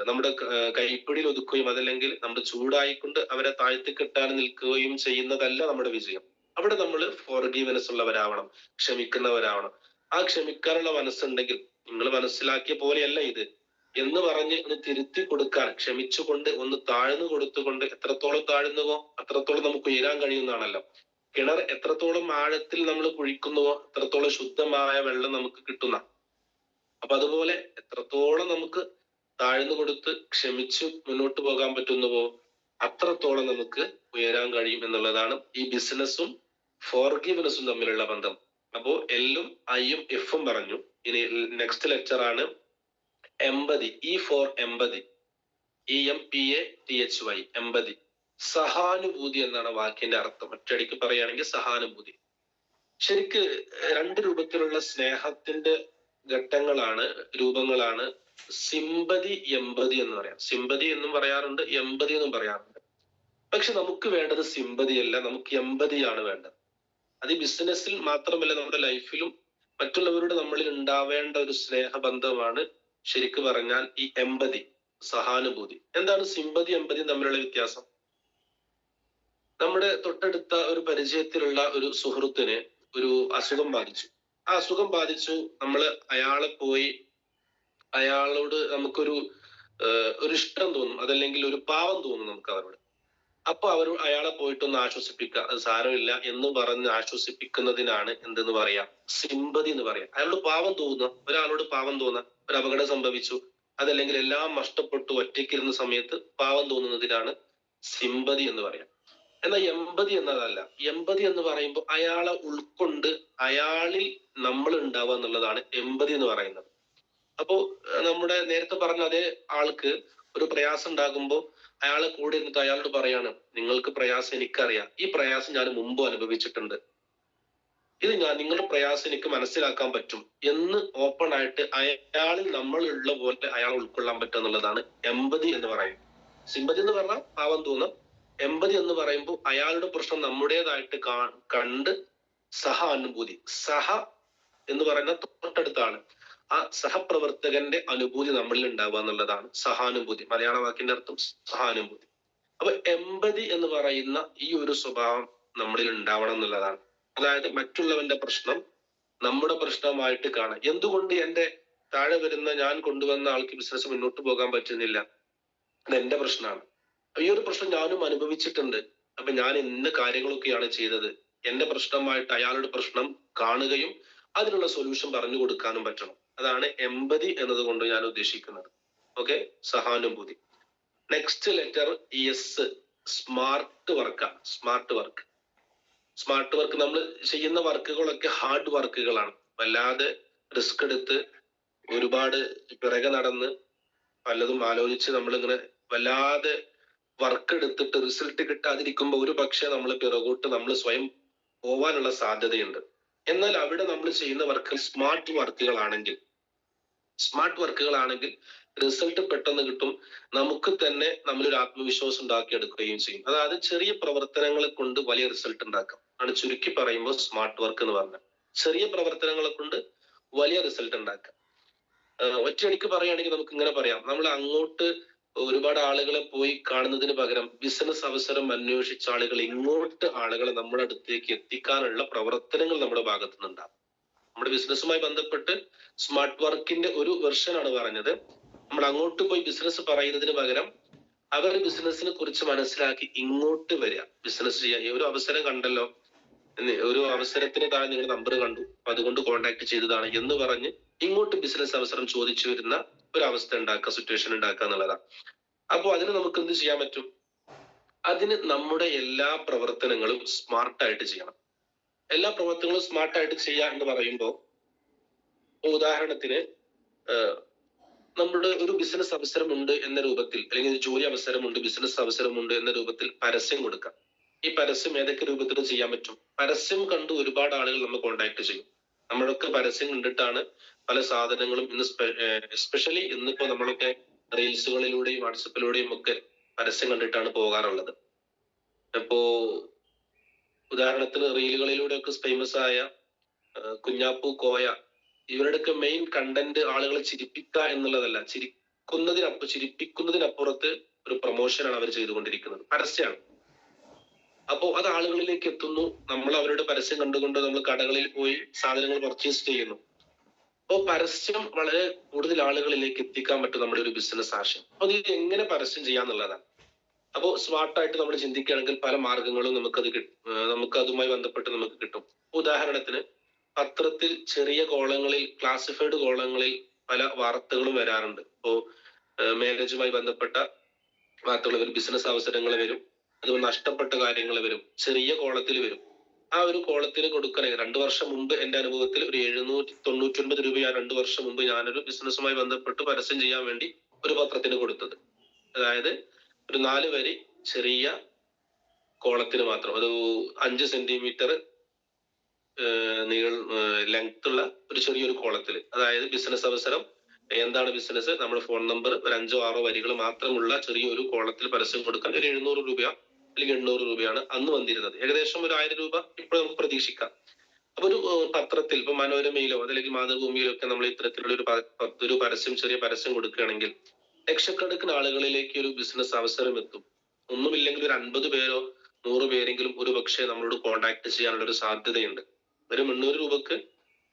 നമ്മുടെ കൈപ്പിടിയിൽ ഒതുക്കുകയും അതല്ലെങ്കിൽ നമ്മൾ ചൂടായിക്കൊണ്ട് അവരെ താഴ്ത്തി കെട്ടാൻ നിൽക്കുകയും ചെയ്യുന്നതല്ല നമ്മുടെ വിജയം. അവിടെ നമ്മൾ ഫോർഗീവ്നെസ് ഉള്ളവരാവണം, ക്ഷമിക്കുന്നവരാവണം. ആ ക്ഷമിക്കാനുള്ള മനസ്സുണ്ടെങ്കിൽ, നിങ്ങൾ മനസ്സിലാക്കിയ പോലെയല്ല ഇത് എന്ന് പറഞ്ഞ് ഒന്ന് തിരുത്തി കൊടുക്കാൻ ക്ഷമിച്ചുകൊണ്ട് ഒന്ന് താഴ്ന്നു കൊടുത്തുകൊണ്ട്, എത്രത്തോളം താഴ്ന്നുവോ അത്രത്തോളം നമുക്ക് ഉയരാൻ കഴിയുന്നതാണല്ലോ. കിണർ എത്രത്തോളം ആഴത്തിൽ നമ്മൾ കുഴിക്കുന്നുവോ അത്രത്തോളം ശുദ്ധമായ വെള്ളം നമുക്ക് കിട്ടുന്ന. അപ്പൊ അതുപോലെ എത്രത്തോളം നമുക്ക് താഴ്ന്നു കൊടുത്ത് ക്ഷമിച്ചു മുന്നോട്ട് പോകാൻ പറ്റുന്നുവോ അത്രത്തോളം നമുക്ക് ഉയരാൻ കഴിയും എന്നുള്ളതാണ് ഈ ബിസിനസ്സും ഫോർഗീവ്നെസ്സും തമ്മിലുള്ള ബന്ധം. അപ്പോ എല്ലും ഐയും എഫും പറഞ്ഞു. ഇനി നെക്സ്റ്റ് ലെക്ചർ ആണ് എമ്പതി. ഇ ഫോർ എമ്പതി, EMPATHY, എമ്പതി. സഹാനുഭൂതി എന്നാണ് വാക്കിന്റെ അർത്ഥം. ഒറ്റയടിക്ക് പറയുകയാണെങ്കിൽ സഹാനുഭൂതി. ശരിക്ക് രണ്ട് രൂപത്തിലുള്ള സ്നേഹത്തിന്റെ ഘട്ടങ്ങളാണ്, രൂപങ്ങളാണ് സിമ്പതി, എമ്പതി എന്ന് പറയാം. സിമ്പതി എന്നും പറയാറുണ്ട്, എമ്പതി എന്നും പറയാറുണ്ട്. പക്ഷെ നമുക്ക് വേണ്ടത് സിമ്പതി അല്ല, നമുക്ക് എമ്പതിയാണ് വേണ്ടത്. അത് ഈ ബിസിനസ്സിൽ മാത്രമല്ല, നമ്മുടെ ലൈഫിലും മറ്റുള്ളവരുടെ നമ്മളിൽ ഉണ്ടാവേണ്ട ഒരു സ്നേഹബന്ധമാണ് ശരിക്ക് പറഞ്ഞാൽ ഈ എമ്പതി, സഹാനുഭൂതി. എന്താണ് സിമ്പതി എമ്പതിയും തമ്മിലുള്ള വ്യത്യാസം? നമ്മുടെ തൊട്ടടുത്ത ഒരു പരിചയത്തിലുള്ള ഒരു സുഹൃത്തിന് ഒരു അസുഖം ബാധിച്ചു. ആ അസുഖം ബാധിച്ചു, നമ്മൾ അയാളെ പോയി അയാളോട് നമുക്കൊരു ഇഷ്ടം തോന്നും, അതല്ലെങ്കിൽ ഒരു പാവം തോന്നും നമുക്ക് അവരോട്. അപ്പൊ അയാളെ പോയിട്ടൊന്ന് ആശ്വസിപ്പിക്കുക, അത് സാരമില്ല എന്ന് പറഞ്ഞ് ആശ്വസിപ്പിക്കുന്നതിനാണ് എന്തെന്ന് പറയാം, സിമ്പതി എന്ന് പറയാം. അയാളോട് പാവം തോന്നുക, ഒരാളോട് പാവം തോന്നുക, ഒരു അപകടം സംഭവിച്ചു, അതല്ലെങ്കിൽ എല്ലാം നഷ്ടപ്പെട്ടു ഒറ്റയ്ക്കിരുന്ന സമയത്ത് പാവം തോന്നുന്നതിനാണ് സിമ്പതി എന്ന് പറയാം. എന്നാൽ എമ്പതി എന്നതല്ല. എമ്പതി എന്ന് പറയുമ്പോൾ അയാളെ ഉൾക്കൊണ്ട് അയാളിൽ നമ്മൾ ഉണ്ടാവുക എന്നുള്ളതാണ് എമ്പതി എന്ന് പറയുന്നത്. അപ്പോ നമ്മുടെ നേരത്തെ പറഞ്ഞ അതേ ആൾക്ക് ഒരു പ്രയാസം ഉണ്ടാകുമ്പോൾ അയാളെ കൂടെ ഇരുന്നിട്ട് അയാളോട് പറയാണ്, നിങ്ങൾക്ക് പ്രയാസം എനിക്കറിയാം, ഈ പ്രയാസം ഞാൻ മുമ്പ് അനുഭവിച്ചിട്ടുണ്ട്, ഇത് നിങ്ങളുടെ പ്രയാസം എനിക്ക് മനസ്സിലാക്കാൻ പറ്റും എന്ന് ഓപ്പൺ ആയിട്ട് അയാളിൽ നമ്മളുള്ള പോലെ അയാൾ ഉൾക്കൊള്ളാൻ പറ്റുക എന്നുള്ളതാണ് എമ്പതി എന്ന് പറയുന്നത്. സിമ്പതി എന്ന് പറഞ്ഞാൽ പാവം തോന്നും. എമ്പതി എന്ന് പറയുമ്പോൾ അയാളുടെ പ്രശ്നം നമ്മുടേതായിട്ട് കണ്ട് സഹാനുഭൂതി. സഹ എന്ന് പറയുന്ന തൊട്ടടുത്താണ്. ആ സഹപ്രവർത്തകന്റെ അനുഭൂതി നമ്മളിൽ ഉണ്ടാവുക എന്നുള്ളതാണ് സഹാനുഭൂതി. മലയാള വാക്കിന്റെ അർത്ഥം സഹാനുഭൂതി. അപ്പൊ എമ്പതി എന്ന് പറയുന്ന ഈ ഒരു സ്വഭാവം നമ്മളിൽ ഉണ്ടാവണം എന്നുള്ളതാണ്. അതായത് മറ്റുള്ളവന്റെ പ്രശ്നം നമ്മുടെ പ്രശ്നമായിട്ട് കാണാം. എന്തുകൊണ്ട് എന്റെ താഴെ വരുന്ന ഞാൻ കൊണ്ടുവന്ന ആൾക്ക് ബിസിനസ് മുന്നോട്ട് പോകാൻ പറ്റുന്നില്ല, അത് എന്റെ പ്രശ്നമാണ്. ഈ ഒരു പ്രശ്നം ഞാനും അനുഭവിച്ചിട്ടുണ്ട്. അപ്പൊ ഞാൻ ഇന്ന കാര്യങ്ങളൊക്കെയാണ് ചെയ്തത്. എന്റെ പ്രശ്നമായിട്ട് അയാളുടെ പ്രശ്നം കാണുകയും അതിനുള്ള സൊല്യൂഷൻ പറഞ്ഞു കൊടുക്കാനും പറ്റണം. അതാണ് എമ്പതി എന്നതുകൊണ്ട് ഞാൻ ഉദ്ദേശിക്കുന്നത്. ഓക്കെ, സഹാനുഭൂതി. നെക്സ്റ്റ് ലെറ്റർ എസ്, സ്മാർട്ട് വർക്കാണ്. Smart work. സ്മാർട്ട് വർക്ക്, നമ്മൾ ചെയ്യുന്ന വർക്കുകളൊക്കെ ഹാർഡ് വർക്കുകളാണ്. വല്ലാതെ റിസ്ക് എടുത്ത് ഒരുപാട് പിറകെ നടന്ന് പലതും ആലോചിച്ച് നമ്മളിങ്ങനെ വല്ലാതെ വർക്ക് എടുത്തിട്ട് റിസൾട്ട് കിട്ടാതിരിക്കുമ്പോൾ ഒരു പക്ഷെ നമ്മൾ പിറകോട്ട് നമ്മൾ സ്വയം പോവാനുള്ള സാധ്യതയുണ്ട്. എന്നാൽ അവിടെ നമ്മൾ ചെയ്യുന്ന വർക്ക് സ്മാർട്ട് വർക്കുകളാണെങ്കിൽ റിസൾട്ട് പെട്ടെന്ന് കിട്ടും. നമുക്ക് തന്നെ നമ്മളൊരു ആത്മവിശ്വാസം ഉണ്ടാക്കിയെടുക്കുകയും ചെയ്യും. അതായത് ചെറിയ പ്രവർത്തനങ്ങളെ കൊണ്ട് വലിയ റിസൾട്ട് ഉണ്ടാക്കാം ആണ് ചുരുക്കി പറയുമ്പോൾ സ്മാർട്ട് വർക്ക് എന്ന് പറഞ്ഞാൽ. ചെറിയ പ്രവർത്തനങ്ങളെ കൊണ്ട് വലിയ റിസൾട്ട് ഉണ്ടാക്കാം. ഒറ്റയടിക്ക് പറയുകയാണെങ്കിൽ നമുക്ക് ഇങ്ങനെ പറയാം, നമ്മൾ അങ്ങോട്ട് ഒരുപാട് ആളുകളെ പോയി കാണുന്നതിന് പകരം ബിസിനസ് അവസരം അന്വേഷിച്ച ആളുകൾ ഇങ്ങോട്ട് ആളുകളെ നമ്മുടെ അടുത്തേക്ക് എത്തിക്കാനുള്ള പ്രവർത്തനങ്ങൾ നമ്മുടെ ഭാഗത്തു നിന്നുണ്ടാകും. നമ്മുടെ ബിസിനസ്സുമായി ബന്ധപ്പെട്ട് സ്മാർട്ട് വർക്കിന്റെ ഒരു വെർഷനാണ് പറഞ്ഞത്. നമ്മൾ അങ്ങോട്ട് പോയി ബിസിനസ് പറയുന്നതിന് പകരം അവർ ബിസിനസിനെ കുറിച്ച് മനസ്സിലാക്കി ഇങ്ങോട്ട് വരിക, ബിസിനസ് ചെയ്യാൻ. ഈ ഒരു അവസരം കണ്ടല്ലോ, ഒരു അവസരത്തിന് താഴെ നിങ്ങളുടെ നമ്പർ കണ്ടു, അപ്പൊ അതുകൊണ്ട് കോൺടാക്ട് ചെയ്തതാണ് എന്ന് പറഞ്ഞ് ഇങ്ങോട്ട് ബിസിനസ് അവസരം ചോദിച്ചു വരുന്ന ഒരു അവസ്ഥ ഉണ്ടാക്കുക, സിറ്റുവേഷൻ ഉണ്ടാക്കുക എന്നുള്ളതാണ്. അപ്പോൾ അതിന് നമുക്ക് എന്ത് ചെയ്യാൻ പറ്റും? അതിന് നമ്മുടെ എല്ലാ പ്രവർത്തനങ്ങളും സ്മാർട്ടായിട്ട് ചെയ്യണം. എല്ലാ പ്രവർത്തനങ്ങളും സ്മാർട്ടായിട്ട് ചെയ്യുക എന്ന് പറയുമ്പോൾ, ഉദാഹരണത്തിന് നമ്മുടെ ഒരു ബിസിനസ് അവസരമുണ്ട് എന്ന രൂപത്തിൽ, അല്ലെങ്കിൽ ഒരു ജോലി അവസരമുണ്ട്, ബിസിനസ് അവസരമുണ്ട് എന്ന രൂപത്തിൽ പരസ്യം കൊടുക്കാം. ഈ പരസ്യം ഏതൊക്കെ രൂപത്തിൽ ചെയ്യാൻ പറ്റും? പരസ്യം കണ്ട് ഒരുപാട് ആളുകൾ നമ്മൾ കോണ്ടാക്ട് ചെയ്യും. നമ്മളൊക്കെ പരസ്യം കണ്ടിട്ടാണ് പല സാധനങ്ങളും ഇന്ന് എസ്പെഷ്യലി ഇന്നിപ്പോ നമ്മളൊക്കെ റീൽസുകളിലൂടെയും വാട്സപ്പിലൂടെയും ഒക്കെ പരസ്യം കണ്ടിട്ടാണ് പോകാറുള്ളത്. അപ്പോ ഉദാഹരണത്തിന് റീലുകളിലൂടെ ഒക്കെ ഫേമസ് ആയ കുഞ്ഞാപ്പു കോയ, ഇവരുടെയൊക്കെ മെയിൻ കണ്ടന്റ് ആളുകളെ ചിരിപ്പിക്കുക എന്നുള്ളതല്ല, ചിരിപ്പിക്കുന്നതിനപ്പുറത്ത് ഒരു പ്രൊമോഷനാണ് അവർ ചെയ്തുകൊണ്ടിരിക്കുന്നത്, പരസ്യമാണ്. അപ്പോ അത് ആളുകളിലേക്ക് എത്തുന്നു. നമ്മൾ അവരുടെ പരസ്യം കണ്ടുകൊണ്ട് നമ്മൾ കടകളിൽ പോയി സാധനങ്ങൾ പർച്ചേസ് ചെയ്യുന്നു. അപ്പോൾ പരസ്യം വളരെ കൂടുതൽ ആളുകളിലേക്ക് എത്തിക്കാൻ പറ്റും നമ്മുടെ ഒരു ബിസിനസ് ആശയം. അപ്പൊ ഇത് എങ്ങനെ പരസ്യം ചെയ്യാന്നുള്ളതാണ്. അപ്പോൾ സ്മാർട്ടായിട്ട് നമ്മൾ ചിന്തിക്കുകയാണെങ്കിൽ പല മാർഗങ്ങളും നമുക്ക് അതുമായി ബന്ധപ്പെട്ട് നമുക്ക് കിട്ടും. ഉദാഹരണത്തിന് പത്രത്തിൽ ചെറിയ കോളങ്ങളിൽ, ക്ലാസിഫൈഡ് കോളങ്ങളിൽ പല വാർത്തകളും വരാറുണ്ട്. ഇപ്പോ മാരേജുമായി ബന്ധപ്പെട്ട വാർത്തകൾ വരും, ബിസിനസ് അവസരങ്ങൾ വരും, അതുപോലെ നഷ്ടപ്പെട്ട കാര്യങ്ങൾ വരും, ചെറിയ കോളത്തിൽ വരും. ആ ഒരു കോളത്തിന് കൊടുക്കണേ 2 വർഷം മുമ്പ് എന്റെ അനുഭവത്തിൽ ഒരു 799 രൂപയാണ് 2 വർഷം മുമ്പ് ഞാനൊരു ബിസിനസ്സുമായി ബന്ധപ്പെട്ട് പരസ്യം ചെയ്യാൻ വേണ്ടി ഒരു പത്രത്തിന് കൊടുത്തത്. അതായത് ഒരു 4 വരി ചെറിയ കോളത്തിന് മാത്രം, ഒരു 5 സെന്റിമീറ്റർ ലെങ്ത് ഉള്ള ഒരു ചെറിയൊരു കോളത്തിൽ, അതായത് ബിസിനസ് അവസരം, എന്താണ് ബിസിനസ്, നമ്മുടെ ഫോൺ നമ്പർ, ഒരു 5-6 വരികൾ മാത്രമുള്ള ചെറിയൊരു കോളത്തിൽ പരസ്യം കൊടുക്കാൻ ഒരു 700 രൂപ അല്ലെങ്കിൽ 800 രൂപയാണ് അന്ന് വന്നിരുന്നത്. ഏകദേശം ഒരു 1000 രൂപ ഇപ്പോൾ നമുക്ക് പ്രതീക്ഷിക്കാം. അപ്പൊ ഒരു പത്രത്തിൽ, ഇപ്പൊ മനോരമയിലോ അതല്ലെങ്കിൽ മാതൃഭൂമിയിലോ ഒക്കെ നമ്മൾ ഇത്തരത്തിലുള്ള ഒരു പരസ്യം, ചെറിയ പരസ്യം കൊടുക്കുകയാണെങ്കിൽ ലക്ഷക്കണക്കിന് ആളുകളിലേക്ക് ഒരു ബിസിനസ് അവസരം എത്തും. ഒന്നുമില്ലെങ്കിൽ ഒരു 50 പേരോ 100 പേരെങ്കിലും ഒരു പക്ഷേ നമ്മളോട് കോണ്ടാക്ട് ചെയ്യാനുള്ള ഒരു സാധ്യതയുണ്ട്. ഒരു 300 രൂപക്ക്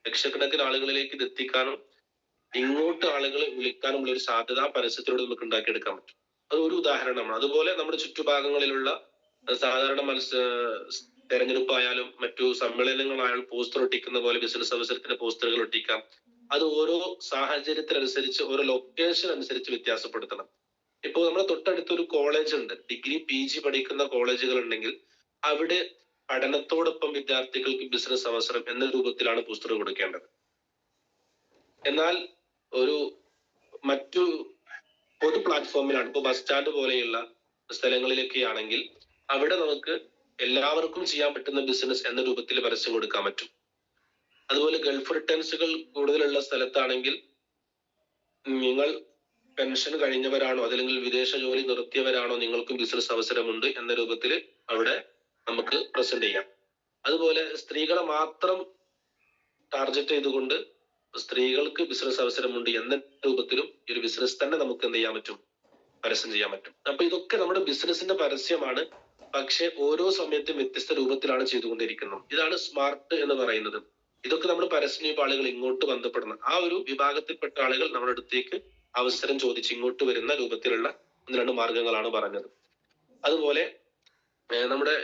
ലക്ഷക്കണക്കിന് ആളുകളിലേക്ക് ഇത് എത്തിക്കാനും ഇങ്ങോട്ട് ആളുകളെ വിളിക്കാനുമുള്ള ഒരു സാധ്യത ആ പരസ്യത്തിലൂടെ നമുക്ക് ഉണ്ടാക്കിയെടുക്കാൻ പറ്റും. അത് ഒരു ഉദാഹരണമാണ്. അതുപോലെ നമ്മുടെ ചുറ്റുഭാഗങ്ങളിലുള്ള സാധാരണ തെരഞ്ഞെടുപ്പായാലും മറ്റു സമ്മേളനങ്ങളായാലും പോസ്റ്റർ ഒട്ടിക്കുന്ന പോലെ ബിസിനസ് അവസരത്തിന്റെ പോസ്റ്ററുകൾ ഒട്ടിക്കാം. അത് ഓരോ സാഹചര്യത്തിനനുസരിച്ച്, ഓരോ ലൊക്കേഷൻ അനുസരിച്ച് വ്യത്യാസപ്പെടുത്തണം. ഇപ്പോൾ നമ്മുടെ തൊട്ടടുത്തൊരു കോളേജ് ഉണ്ട്, ഡിഗ്രി PG പഠിക്കുന്ന കോളേജുകൾ ഉണ്ടെങ്കിൽ അവിടെ പഠനത്തോടൊപ്പം വിദ്യാർത്ഥികൾക്ക് ബിസിനസ് അവസരം എന്ന രൂപത്തിലാണ് പോസ്റ്റർ കൊടുക്കേണ്ടത്. എന്നാൽ മറ്റു പൊതു പ്ലാറ്റ്ഫോമിലാണ്, ഇപ്പൊ ബസ് സ്റ്റാൻഡ് പോലെയുള്ള സ്ഥലങ്ങളിലൊക്കെ ആണെങ്കിൽ അവിടെ നമുക്ക് എല്ലാവർക്കും ചെയ്യാൻ പറ്റുന്ന ബിസിനസ് എന്ന രൂപത്തിൽ പരസ്യം കൊടുക്കാൻ പറ്റും. അതുപോലെ ഗൾഫ് റിട്ടേൺസുകൾ കൂടുതലുള്ള സ്ഥലത്താണെങ്കിൽ നിങ്ങൾ പെൻഷൻ കഴിഞ്ഞവരാണോ അതല്ലെങ്കിൽ വിദേശ ജോലി നിർത്തിയവരാണോ, നിങ്ങൾക്കും ബിസിനസ് അവസരമുണ്ട് എന്ന രൂപത്തിൽ അവിടെ നമുക്ക് പ്രസന്റ് ചെയ്യാം. അതുപോലെ സ്ത്രീകളെ മാത്രം ടാർഗറ്റ് ചെയ്തുകൊണ്ട് സ്ത്രീകൾക്ക് ബിസിനസ് അവസരമുണ്ട് എന്ന രൂപത്തിലും ഈ ഒരു ബിസിനസ് തന്നെ നമുക്ക് എന്ത് ചെയ്യാൻ പറ്റും, പരസ്യം ചെയ്യാൻ പറ്റും. അപ്പൊ ഇതൊക്കെ നമ്മുടെ ബിസിനസിന്റെ പരസ്യമാണ്. പക്ഷെ ഓരോ സമയത്തും വ്യത്യസ്ത രൂപത്തിലാണ് ചെയ്തുകൊണ്ടിരിക്കുന്നത്. ഇതാണ് സ്മാർട്ട് എന്ന് പറയുന്നത്. ഇതൊക്കെ നമ്മൾ പരസ്യം ചെയ്യുമ്പോൾ ആളുകൾ ഇങ്ങോട്ട് ബന്ധപ്പെടുന്ന ആ ഒരു വിഭാഗത്തിൽപ്പെട്ട ആളുകൾ നമ്മുടെ അടുത്തേക്ക് അവസരം ചോദിച്ച് ഇങ്ങോട്ട് വരുന്ന രൂപത്തിലുള്ള 1-2 മാർഗങ്ങളാണ് പറഞ്ഞത്. അതുപോലെ നമ്മുടെ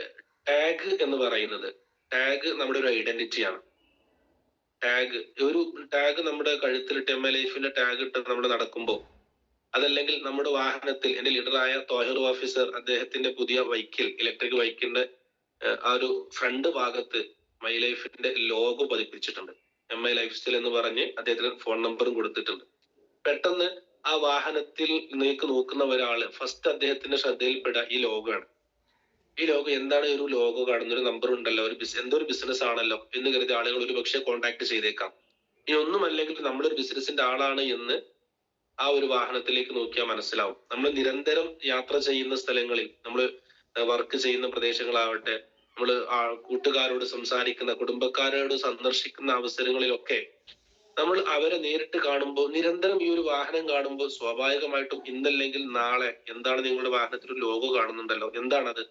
ടാഗ് എന്ന് പറയുന്നത്, ടാഗ് നമ്മുടെ ഒരു ഐഡന്റിറ്റിയാണ്. ടാഗ് നമ്മുടെ കഴുത്തിലിട്ട് MLifeന്റെ ടാഗ് ഇട്ട് നമ്മൾ നടക്കുമ്പോൾ, അതല്ലെങ്കിൽ നമ്മുടെ വാഹനത്തിൽ എന്റെ ലീഡറായ തോഹിർ ഓഫീസർ അദ്ദേഹത്തിന്റെ പുതിയ വെഹിക്കിൾ, ഇലക്ട്രിക് വെഹിക്കിളിന്റെ ആ ഒരു ഫ്രണ്ട് ഭാഗത്ത് മൈ ലൈഫിന്റെ ലോഗോ പതിപ്പിച്ചിട്ടുണ്ട്. MI ലൈഫ് സ്റ്റൈൽ എന്ന് പറഞ്ഞ് അദ്ദേഹത്തിന് ഫോൺ നമ്പറും കൊടുത്തിട്ടുണ്ട്. പെട്ടെന്ന് ആ വാഹനത്തിൽ നോക്കുന്ന ഒരാള് ഫസ്റ്റ് അദ്ദേഹത്തിന്റെ ശ്രദ്ധയിൽപ്പെടുക ഈ ലോഗോ ആണ്. ഈ ലോഗോ എന്താണ്, ഒരു ലോഗോ കാണുന്ന ഒരു നമ്പർ ഉണ്ടല്ലോ, എന്തോ ഒരു ബിസിനസ് ആണല്ലോ എന്ന് കരുതി ആളുകൾ ഒരു പക്ഷേ കോണ്ടാക്ട് ചെയ്തേക്കാം. ഇനി ഒന്നുമല്ലെങ്കിൽ നമ്മളൊരു ബിസിനസിന്റെ ആളാണ് എന്ന് ആ ഒരു വാഹനത്തിലേക്ക് നോക്കിയാൽ മനസ്സിലാവും. നമ്മൾ നിരന്തരം യാത്ര ചെയ്യുന്ന സ്ഥലങ്ങളിൽ, നമ്മൾ വർക്ക് ചെയ്യുന്ന പ്രദേശങ്ങളാവട്ടെ, നമ്മൾ കൂട്ടുകാരോട് സംസാരിക്കുന്ന, കുടുംബക്കാരോട് സന്ദർശിക്കുന്ന അവസരങ്ങളിലൊക്കെ നമ്മൾ അവരെ നേരിട്ട് കാണുമ്പോൾ, നിരന്തരം ഈ ഒരു വാഹനം കാണുമ്പോൾ സ്വാഭാവികമായിട്ടും ഇന്നല്ലെങ്കിൽ നാളെ എന്താണ് നിങ്ങളുടെ വാഹനത്തിൽ ഒരു ലോഗോ കാണുന്നുണ്ടല്ലോ, എന്താണത്,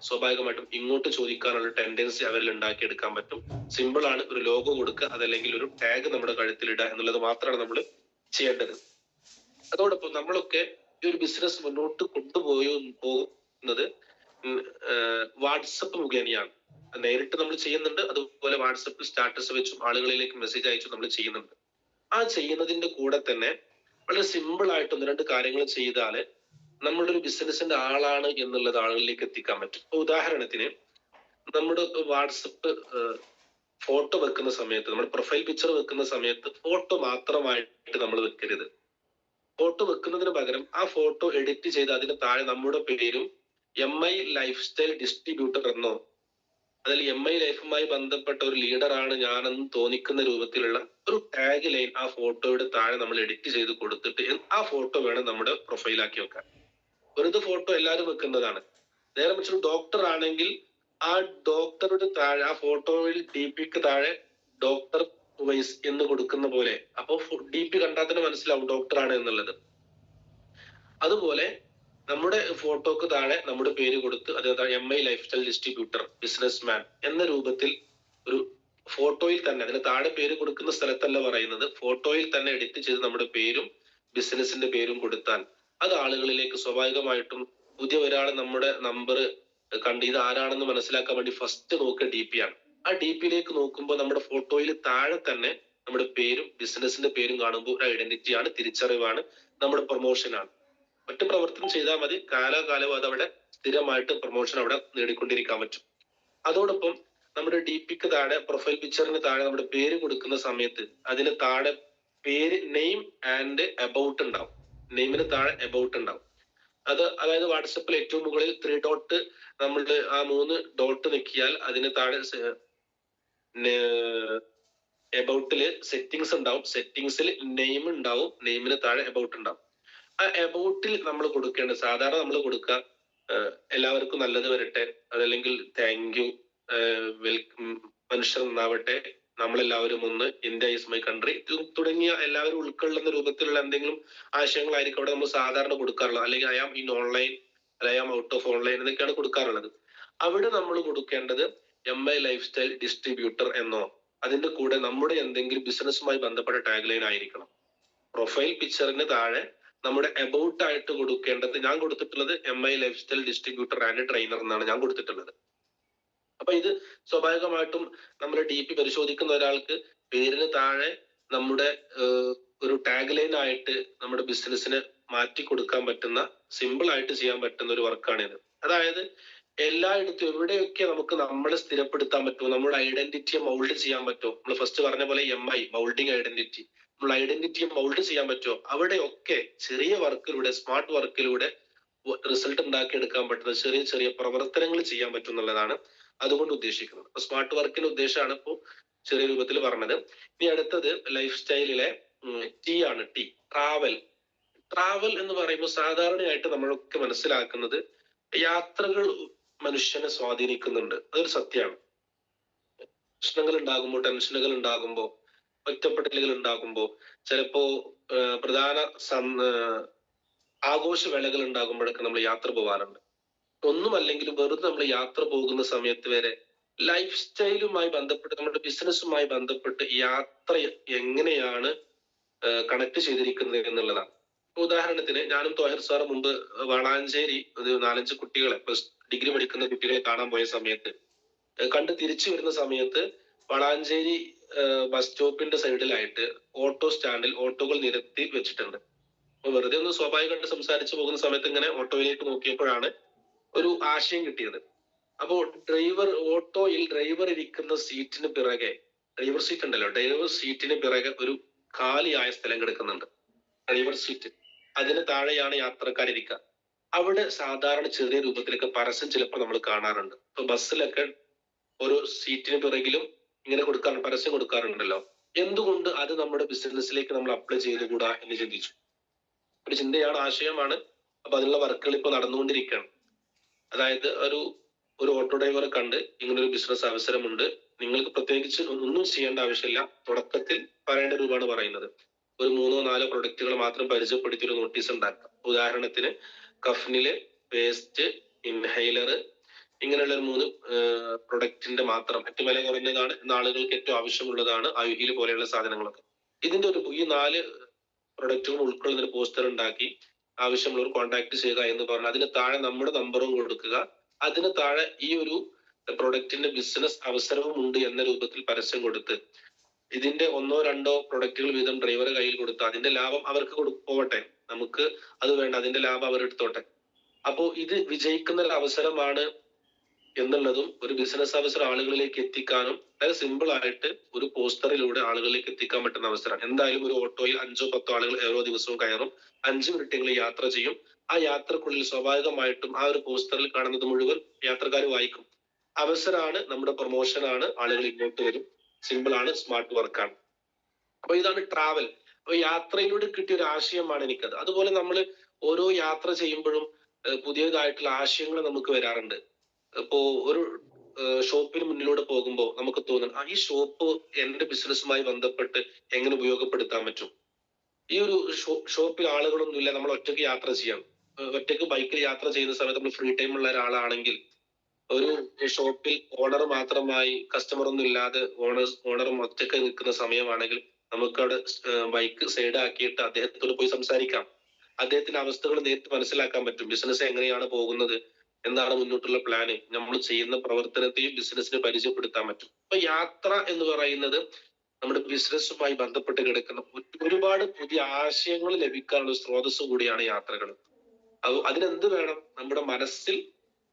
സ്വാഭാവികമായിട്ടും ഇങ്ങോട്ട് ചോദിക്കാനുള്ള ടെൻഡൻസി അവരിൽ ഉണ്ടാക്കിയെടുക്കാൻ പറ്റും. സിമ്പിൾ ആണ്, ഒരു ലോഗോ കൊടുക്കുക, അതല്ലെങ്കിൽ ഒരു ടാഗ് നമ്മുടെ കഴുത്തിലിടുക എന്നുള്ളത് മാത്രമാണ് നമ്മൾ ചെയ്യേണ്ടത്. അതോടൊപ്പം നമ്മളൊക്കെ ഈ ഒരു ബിസിനസ് മുന്നോട്ട് പോകുന്നത് വാട്സപ്പ് മുഖേനയാണ്. നേരിട്ട് നമ്മൾ ചെയ്യുന്നുണ്ട്, അതുപോലെ വാട്സപ്പിൽ സ്റ്റാറ്റസ് വെച്ചും ആളുകളിലേക്ക് മെസ്സേജ് അയച്ചും നമ്മൾ ചെയ്യുന്നുണ്ട്. ആ ചെയ്യുന്നതിന്റെ കൂടെ തന്നെ വളരെ സിമ്പിൾ ആയിട്ട് 1-2 കാര്യങ്ങൾ ചെയ്താല് നമ്മളൊരു ബിസിനസിന്റെ ആളാണ് എന്നുള്ളത് ആളുകളിലേക്ക് എത്തിക്കാൻ പറ്റും. ഉദാഹരണത്തിന് നമ്മുടെ വാട്സപ്പ് ഫോട്ടോ വെക്കുന്ന സമയത്ത്, നമ്മുടെ പ്രൊഫൈൽ പിക്ചർ വെക്കുന്ന സമയത്ത് ഫോട്ടോ മാത്രമായിട്ട് നമ്മൾ വെക്കരുത്. ഫോട്ടോ വെക്കുന്നതിന് പകരം ആ ഫോട്ടോ എഡിറ്റ് ചെയ്ത് അതിന് താഴെ നമ്മുടെ പേരും MI ലൈഫ് സ്റ്റൈൽ ഡിസ്ട്രിബ്യൂട്ടർ എന്നോ അതിൽ MI ലൈഫുമായി ബന്ധപ്പെട്ട ഒരു ലീഡറാണ് ഞാനെന്ന് തോന്നിക്കുന്ന രൂപത്തിലുള്ള ഒരു ടാഗ് ലൈൻ ആ ഫോട്ടോയുടെ താഴെ നമ്മൾ എഡിറ്റ് ചെയ്ത് കൊടുത്തിട്ട് ആ ഫോട്ടോ വേണം നമ്മുടെ പ്രൊഫൈലാക്കി വെക്കാൻ. വെറുതെ ഫോട്ടോ എല്ലാവരും വെക്കുന്നതാണ്. നേരെ മറിച്ചൊരു ഡോക്ടർ ആണെങ്കിൽ ആ ഡോക്ടറുടെ താഴെ ആ ഫോട്ടോയിൽ DPക്ക് താഴെ ഡോക്ടർ വൈസ് എന്ന് കൊടുക്കുന്ന പോലെ, അപ്പൊ DP കണ്ടാൽ തന്നെ മനസ്സിലാവും ഡോക്ടറാണ് എന്നുള്ളത്. അതുപോലെ നമ്മുടെ ഫോട്ടോക്ക് താഴെ നമ്മുടെ പേര് കൊടുത്ത് അതായത് MI life style distributor business man എന്ന രൂപത്തിൽ ഒരു ഫോട്ടോയിൽ തന്നെ, അതിന് താഴെ പേര് കൊടുക്കുന്ന സ്ഥലത്തല്ല പറയുന്നത്, ഫോട്ടോയിൽ തന്നെ എഡിറ്റ് ചെയ്ത് നമ്മുടെ പേരും ബിസിനസിന്റെ പേരും കൊടുത്താൽ അത് ആളുകളിലേക്ക് സ്വാഭാവികമായിട്ടും പുതിയ ഒരാൾ നമ്മുടെ നമ്പർ കണ്ട് ഇത് ആരാണെന്ന് മനസ്സിലാക്കാൻ വേണ്ടി ഫസ്റ്റ് നോക്കുക DP ആണ്. ആ DPയിലേക്ക് നോക്കുമ്പോൾ നമ്മുടെ ഫോട്ടോയിൽ താഴെ തന്നെ നമ്മുടെ പേരും ബിസിനസിന്റെ പേരും കാണുമ്പോൾ ഒരു ഐഡന്റിറ്റിയാണ്, തിരിച്ചറിവാണ്, നമ്മുടെ പ്രൊമോഷനാണ്. ഒറ്റ പ്രവർത്തനം ചെയ്താൽ മതി, കാലാകാലം അത് അവിടെ സ്ഥിരമായിട്ട് പ്രൊമോഷൻ അവിടെ നേടിക്കൊണ്ടിരിക്കാൻ പറ്റും. അതോടൊപ്പം നമ്മുടെ DPക്ക് താഴെ പ്രൊഫൈൽ പിക്ചറിന് താഴെ നമ്മുടെ പേര് കൊടുക്കുന്ന സമയത്ത് അതിന് താഴെ പേര് നെയിം ആൻഡ് അബൌട്ട് ഉണ്ടാവും. നെയിമിന് താഴെ അബൌട്ട് ഉണ്ടാവും. അതായത് വാട്സപ്പിൽ ഏറ്റവും മുകളിൽ 3 ഡോട്ട് നമ്മളുടെ ആ 3 ഡോട്ട് നിൽക്കിയാൽ അതിന് താഴെ അബൌട്ടില് സെറ്റിങ്സ് ഉണ്ടാവും. സെറ്റിങ്സിൽ നെയിം ഉണ്ടാവും, നെയിമിന് താഴെ അബൌട്ട് ഉണ്ടാവും. ആ അബൌട്ടിൽ നമ്മൾ കൊടുക്കേണ്ട, സാധാരണ നമ്മൾ കൊടുക്കുക എല്ലാവർക്കും നല്ലത് വരട്ടെ, അതല്ലെങ്കിൽ താങ്ക് യു, വെൽക്കം, മനുഷ്യർ നന്നാവട്ടെ, നമ്മളെല്ലാവരും ഒന്ന്, ഇന്ത്യ ഈസ് മൈ കൺട്രി തുടങ്ങിയ എല്ലാവരും ഉൾക്കൊള്ളുന്ന രൂപത്തിലുള്ള എന്തെങ്കിലും ആശയങ്ങളായിരിക്കും അവിടെ നമ്മൾ സാധാരണ കൊടുക്കാറുള്ളത്. അല്ലെങ്കിൽ I am in online, I am out of online എന്നൊക്കെയാണ് കൊടുക്കാറുള്ളത്. അവിടെ നമ്മൾ കൊടുക്കേണ്ടത് MI ലൈഫ് സ്റ്റൈൽ ഡിസ്ട്രിബ്യൂട്ടർ എന്നോ അതിന്റെ കൂടെ നമ്മുടെ എന്തെങ്കിലും ബിസിനസ്സുമായി ബന്ധപ്പെട്ട ടാഗ് ലൈൻ ആയിരിക്കണം. പ്രൊഫൈൽ പിക്ചറിന് താഴെ നമ്മുടെ അബൌട്ട് ആയിട്ട് കൊടുക്കേണ്ടത്, ഞാൻ കൊടുത്തിട്ടുള്ളത് MI life style distributor and trainer എന്നാണ് ഞാൻ കൊടുത്തിട്ടുള്ളത്. അപ്പൊ ഇത് സ്വാഭാവികമായിട്ടും നമ്മുടെ DP പരിശോധിക്കുന്ന ഒരാൾക്ക് പേരിന് താഴെ നമ്മുടെ ഒരു ടാഗ് ലൈൻ ആയിട്ട് നമ്മുടെ ബിസിനസ്സിന് മാറ്റി കൊടുക്കാൻ പറ്റുന്ന, സിമ്പിൾ ആയിട്ട് ചെയ്യാൻ പറ്റുന്ന ഒരു വർക്കാണിത്. അതായത് എല്ലായിടത്തും എവിടെയൊക്കെ നമുക്ക് നമ്മളെ സ്ഥിരപ്പെടുത്താൻ പറ്റുമോ, നമ്മുടെ ഐഡന്റിറ്റിയെ മൗൾഡ് ചെയ്യാൻ പറ്റുമോ, നമ്മൾ ഫസ്റ്റ് പറഞ്ഞ പോലെ MI മൗൾഡിങ് ഐഡന്റിറ്റി, നമ്മൾ ഐഡന്റിറ്റിയെ മൗൾഡ് ചെയ്യാൻ പറ്റുമോ, അവിടെയൊക്കെ ചെറിയ വർക്കിലൂടെ, സ്മാർട്ട് വർക്കിലൂടെ റിസൾട്ട് ഉണ്ടാക്കിയെടുക്കാൻ പറ്റുന്ന ചെറിയ ചെറിയ പ്രവർത്തനങ്ങൾ ചെയ്യാൻ പറ്റും എന്നുള്ളതാണ് അതുകൊണ്ട് ഉദ്ദേശിക്കുന്നത്. അപ്പൊ സ്മാർട്ട് വർക്കിന്റെ ഉദ്ദേശമാണ് ഇപ്പോൾ ചെറിയ രൂപത്തിൽ പറഞ്ഞത്. ഇനി അടുത്തത് ലൈഫ് സ്റ്റൈലിലെ T ആണ്. ട്രാവൽ. ട്രാവൽ എന്ന് പറയുമ്പോൾ സാധാരണയായിട്ട് നമ്മളൊക്കെ മനസ്സിലാക്കുന്നത് യാത്രകൾ മനുഷ്യനെ സ്വാധീനിക്കുന്നുണ്ട്. അതൊരു സത്യമാണ്. പ്രശ്നങ്ങൾ ഉണ്ടാകുമ്പോൾ, ടെൻഷനുകൾ ഉണ്ടാകുമ്പോൾ, ഒറ്റപ്പെടലുകൾ ഉണ്ടാകുമ്പോൾ, ചിലപ്പോ പ്രധാന ആഘോഷവേളകൾ ഉണ്ടാകുമ്പോഴൊക്കെ നമ്മൾ യാത്ര പോകാറുണ്ട്. ഒന്നുമല്ലെങ്കിലും വെറുതെ നമ്മൾ യാത്ര പോകുന്ന സമയത്ത് വരെ ലൈഫ് സ്റ്റൈലുമായി ബന്ധപ്പെട്ട്, നമ്മുടെ ബിസിനസ്സുമായി ബന്ധപ്പെട്ട് യാത്ര എങ്ങനെയാണ് കണക്ട് ചെയ്തിരിക്കുന്നത് എന്നുള്ളതാണ്. ഉദാഹരണത്തിന് ഞാനും തോഹർ സാറും മുമ്പ് വളാഞ്ചേരി ഒരു 4-5 കുട്ടികളെ, ഡിഗ്രി പഠിക്കുന്ന കുട്ടികളെ കാണാൻ പോയ സമയത്ത് കണ്ട് തിരിച്ചു വരുന്ന സമയത്ത് വളാഞ്ചേരി ബസ് സ്റ്റോപ്പിന്റെ സൈഡിലായിട്ട് ഓട്ടോ സ്റ്റാൻഡിൽ ഓട്ടോകൾ നിരത്തി വെച്ചിട്ടുണ്ട്. അപ്പൊ വെറുതെ ഒന്ന് സ്വാഭാവികമായിട്ട് സംസാരിച്ചു പോകുന്ന സമയത്ത് ഇങ്ങനെ ഓട്ടോയിലേക്ക് നോക്കിയപ്പോഴാണ് ഒരു ആശയം കിട്ടിയത്. അപ്പോ ഓട്ടോയിൽ ഡ്രൈവർ ഇരിക്കുന്ന സീറ്റിന് പിറകെ, ഡ്രൈവർ സീറ്റ് ഉണ്ടല്ലോ, ഡ്രൈവർ സീറ്റിന് പിറകെ ഒരു കാലിയായ സ്ഥലം കിടക്കുന്നുണ്ട്, ഡ്രൈവർ സീറ്റ്. അതിന് താഴെയാണ് യാത്രക്കാരിരിക്കുക. അവിടെ സാധാരണ ചെറിയ രൂപത്തിലൊക്കെ പരസ്യം ചിലപ്പോൾ നമ്മൾ കാണാറുണ്ട്. ഇപ്പൊ ബസ്സിലൊക്കെ ഓരോ സീറ്റിന് പിറകിലും ഇങ്ങനെ പരസ്യം കൊടുക്കാറുണ്ടല്ലോ. എന്തുകൊണ്ട് അത് നമ്മുടെ ബിസിനസ്സിലേക്ക് നമ്മൾ അപ്ലൈ ചെയ്തുകൂടാ എന്ന് ചിന്തിച്ചു. ഒരു ചിന്തയാണ്, ആശയമാണ്. അപ്പൊ അതിനുള്ള വർക്കുകൾ ഇപ്പൊ നടന്നുകൊണ്ടിരിക്കുകയാണ്. അതായത് ഒരു ഓട്ടോ ഡ്രൈവറെ കണ്ട് ഇങ്ങനൊരു ബിസിനസ് അവസരമുണ്ട്, നിങ്ങൾക്ക് പ്രത്യേകിച്ച് ഒന്നും ചെയ്യേണ്ട ആവശ്യമില്ല, തുടക്കത്തിൽ പറയേണ്ട രൂപമാണ് പറയുന്നത്. ഒരു 3-4 പ്രൊഡക്റ്റുകൾ മാത്രം പരിചയപ്പെടുത്തി ഒരു നോട്ടീസ് ഉണ്ടാക്കാം. ഉദാഹരണത്തിന് കഫ്നില് പേസ്റ്റ്, ഇൻഹൈലർ, ഇങ്ങനെയുള്ള 3 പ്രൊഡക്റ്റിന്റെ മാത്രം, ഏറ്റവും വില കുറഞ്ഞതാണ്, ആളുകൾക്ക് ഏറ്റവും ആവശ്യമുള്ളതാണ്, ആയുഹീൽ പോലെയുള്ള സാധനങ്ങളൊക്കെ. ഇതിന്റെ ഈ 4 പ്രൊഡക്റ്റുകൾ ഉൾക്കൊള്ളുന്ന ഒരു പോസ്റ്റർ ഉണ്ടാക്കി ആവശ്യമുള്ളവർ കോൺടാക്ട് ചെയ്യുക എന്ന് പറഞ്ഞാൽ അതിന് താഴെ നമ്മുടെ നമ്പറും കൊടുക്കുക. അതിന് താഴെ ഈ ഒരു പ്രൊഡക്റ്റിന്റെ ബിസിനസ് അവസരവും ഉണ്ട് എന്ന രൂപത്തിൽ പരസ്യം കൊടുത്ത് ഇതിന്റെ 1-2 പ്രൊഡക്റ്റുകൾ വീതം ഡ്രൈവറെ കയ്യിൽ കൊടുത്ത് അതിന്റെ ലാഭം അവർക്ക് പോവട്ടെ, നമുക്ക് അത് വേണ്ട, അതിന്റെ ലാഭം അവരെടുത്തോട്ടെ. അപ്പോ ഇത് വിജയിക്കുന്ന ഒരു അവസരമാണ് എന്നുള്ളതും ഒരു ബിസിനസ് അവസരം ആളുകളിലേക്ക് എത്തിക്കാനും വളരെ സിമ്പിൾ ആയിട്ട് ഒരു പോസ്റ്ററിലൂടെ ആളുകളിലേക്ക് എത്തിക്കാൻ പറ്റുന്ന അവസരം. എന്തായാലും ഒരു ഓട്ടോയിൽ 5-10 ആളുകൾ ഓരോ ദിവസവും കയറും, 5 മിനിറ്റെങ്കിലും യാത്ര ചെയ്യും. ആ യാത്രക്കുള്ളിൽ സ്വാഭാവികമായിട്ടും ആ ഒരു പോസ്റ്ററിൽ കാണുന്നത് മുഴുവൻ യാത്രക്കാർ വായിക്കും. അവസരമാണ്, നമ്മുടെ പ്രൊമോഷനാണ്, ആളുകൾ ഇങ്ങോട്ട് വരും, സിമ്പിൾ ആണ്, സ്മാർട്ട് വർക്കാണ്. അപ്പൊ ഇതാണ് ട്രാവൽ. അപ്പൊ യാത്രയിലൂടെ കിട്ടിയ ഒരു ആശയമാണ് എനിക്കത്. അതുപോലെ നമ്മൾ ഓരോ യാത്ര ചെയ്യുമ്പോഴും പുതിയതായിട്ടുള്ള ആശയങ്ങൾ നമുക്ക് വരാറുണ്ട്. ഇപ്പോ ഒരു ഷോപ്പിന് മുന്നിലൂടെ പോകുമ്പോൾ നമുക്ക് തോന്നും, ഈ ഷോപ്പ് എന്റെ ബിസിനസ്സുമായി ബന്ധപ്പെട്ട് എങ്ങനെ ഉപയോഗപ്പെടുത്താൻ പറ്റും. ഈ ഒരു ഷോപ്പിൽ ആളുകളൊന്നുമില്ല, നമ്മൾ ഒറ്റയ്ക്ക് യാത്ര ചെയ്യാം. ഒറ്റയ്ക്ക് ബൈക്കിൽ യാത്ര ചെയ്യുന്ന സമയത്ത് നമ്മൾ ഫ്രീ ടൈം ഉള്ള ഒരാളാണെങ്കിൽ ഒരു ഷോപ്പിൽ ഓണർ മാത്രമായി, കസ്റ്റമർ ഒന്നും ഇല്ലാതെ ഓണറും ഒറ്റയ്ക്ക് നിൽക്കുന്ന സമയമാണെങ്കിൽ നമുക്ക് അവിടെ ബൈക്ക് സൈഡ് ആക്കിയിട്ട് അദ്ദേഹത്തോട് പോയി സംസാരിക്കാം. അദ്ദേഹത്തിന്റെ അവസ്ഥകൾ നേരിട്ട് മനസ്സിലാക്കാൻ പറ്റും. ബിസിനസ് എങ്ങനെയാണ് പോകുന്നത്, എന്താണ് മുന്നോട്ടുള്ള പ്ലാന്, നമ്മൾ ചെയ്യുന്ന പ്രവർത്തനത്തെയും ബിസിനസിനെ പരിചയപ്പെടുത്താൻ പറ്റും. അപ്പൊ യാത്ര എന്ന് പറയുന്നത് നമ്മുടെ ബിസിനസ്സുമായി ബന്ധപ്പെട്ട് കിടക്കുന്ന ഒരുപാട് പുതിയ ആശയങ്ങൾ ലഭിക്കാനുള്ള സ്രോതസ് കൂടിയാണ് യാത്രകൾ. അതിനെന്ത് വേണം? നമ്മുടെ മനസ്സിൽ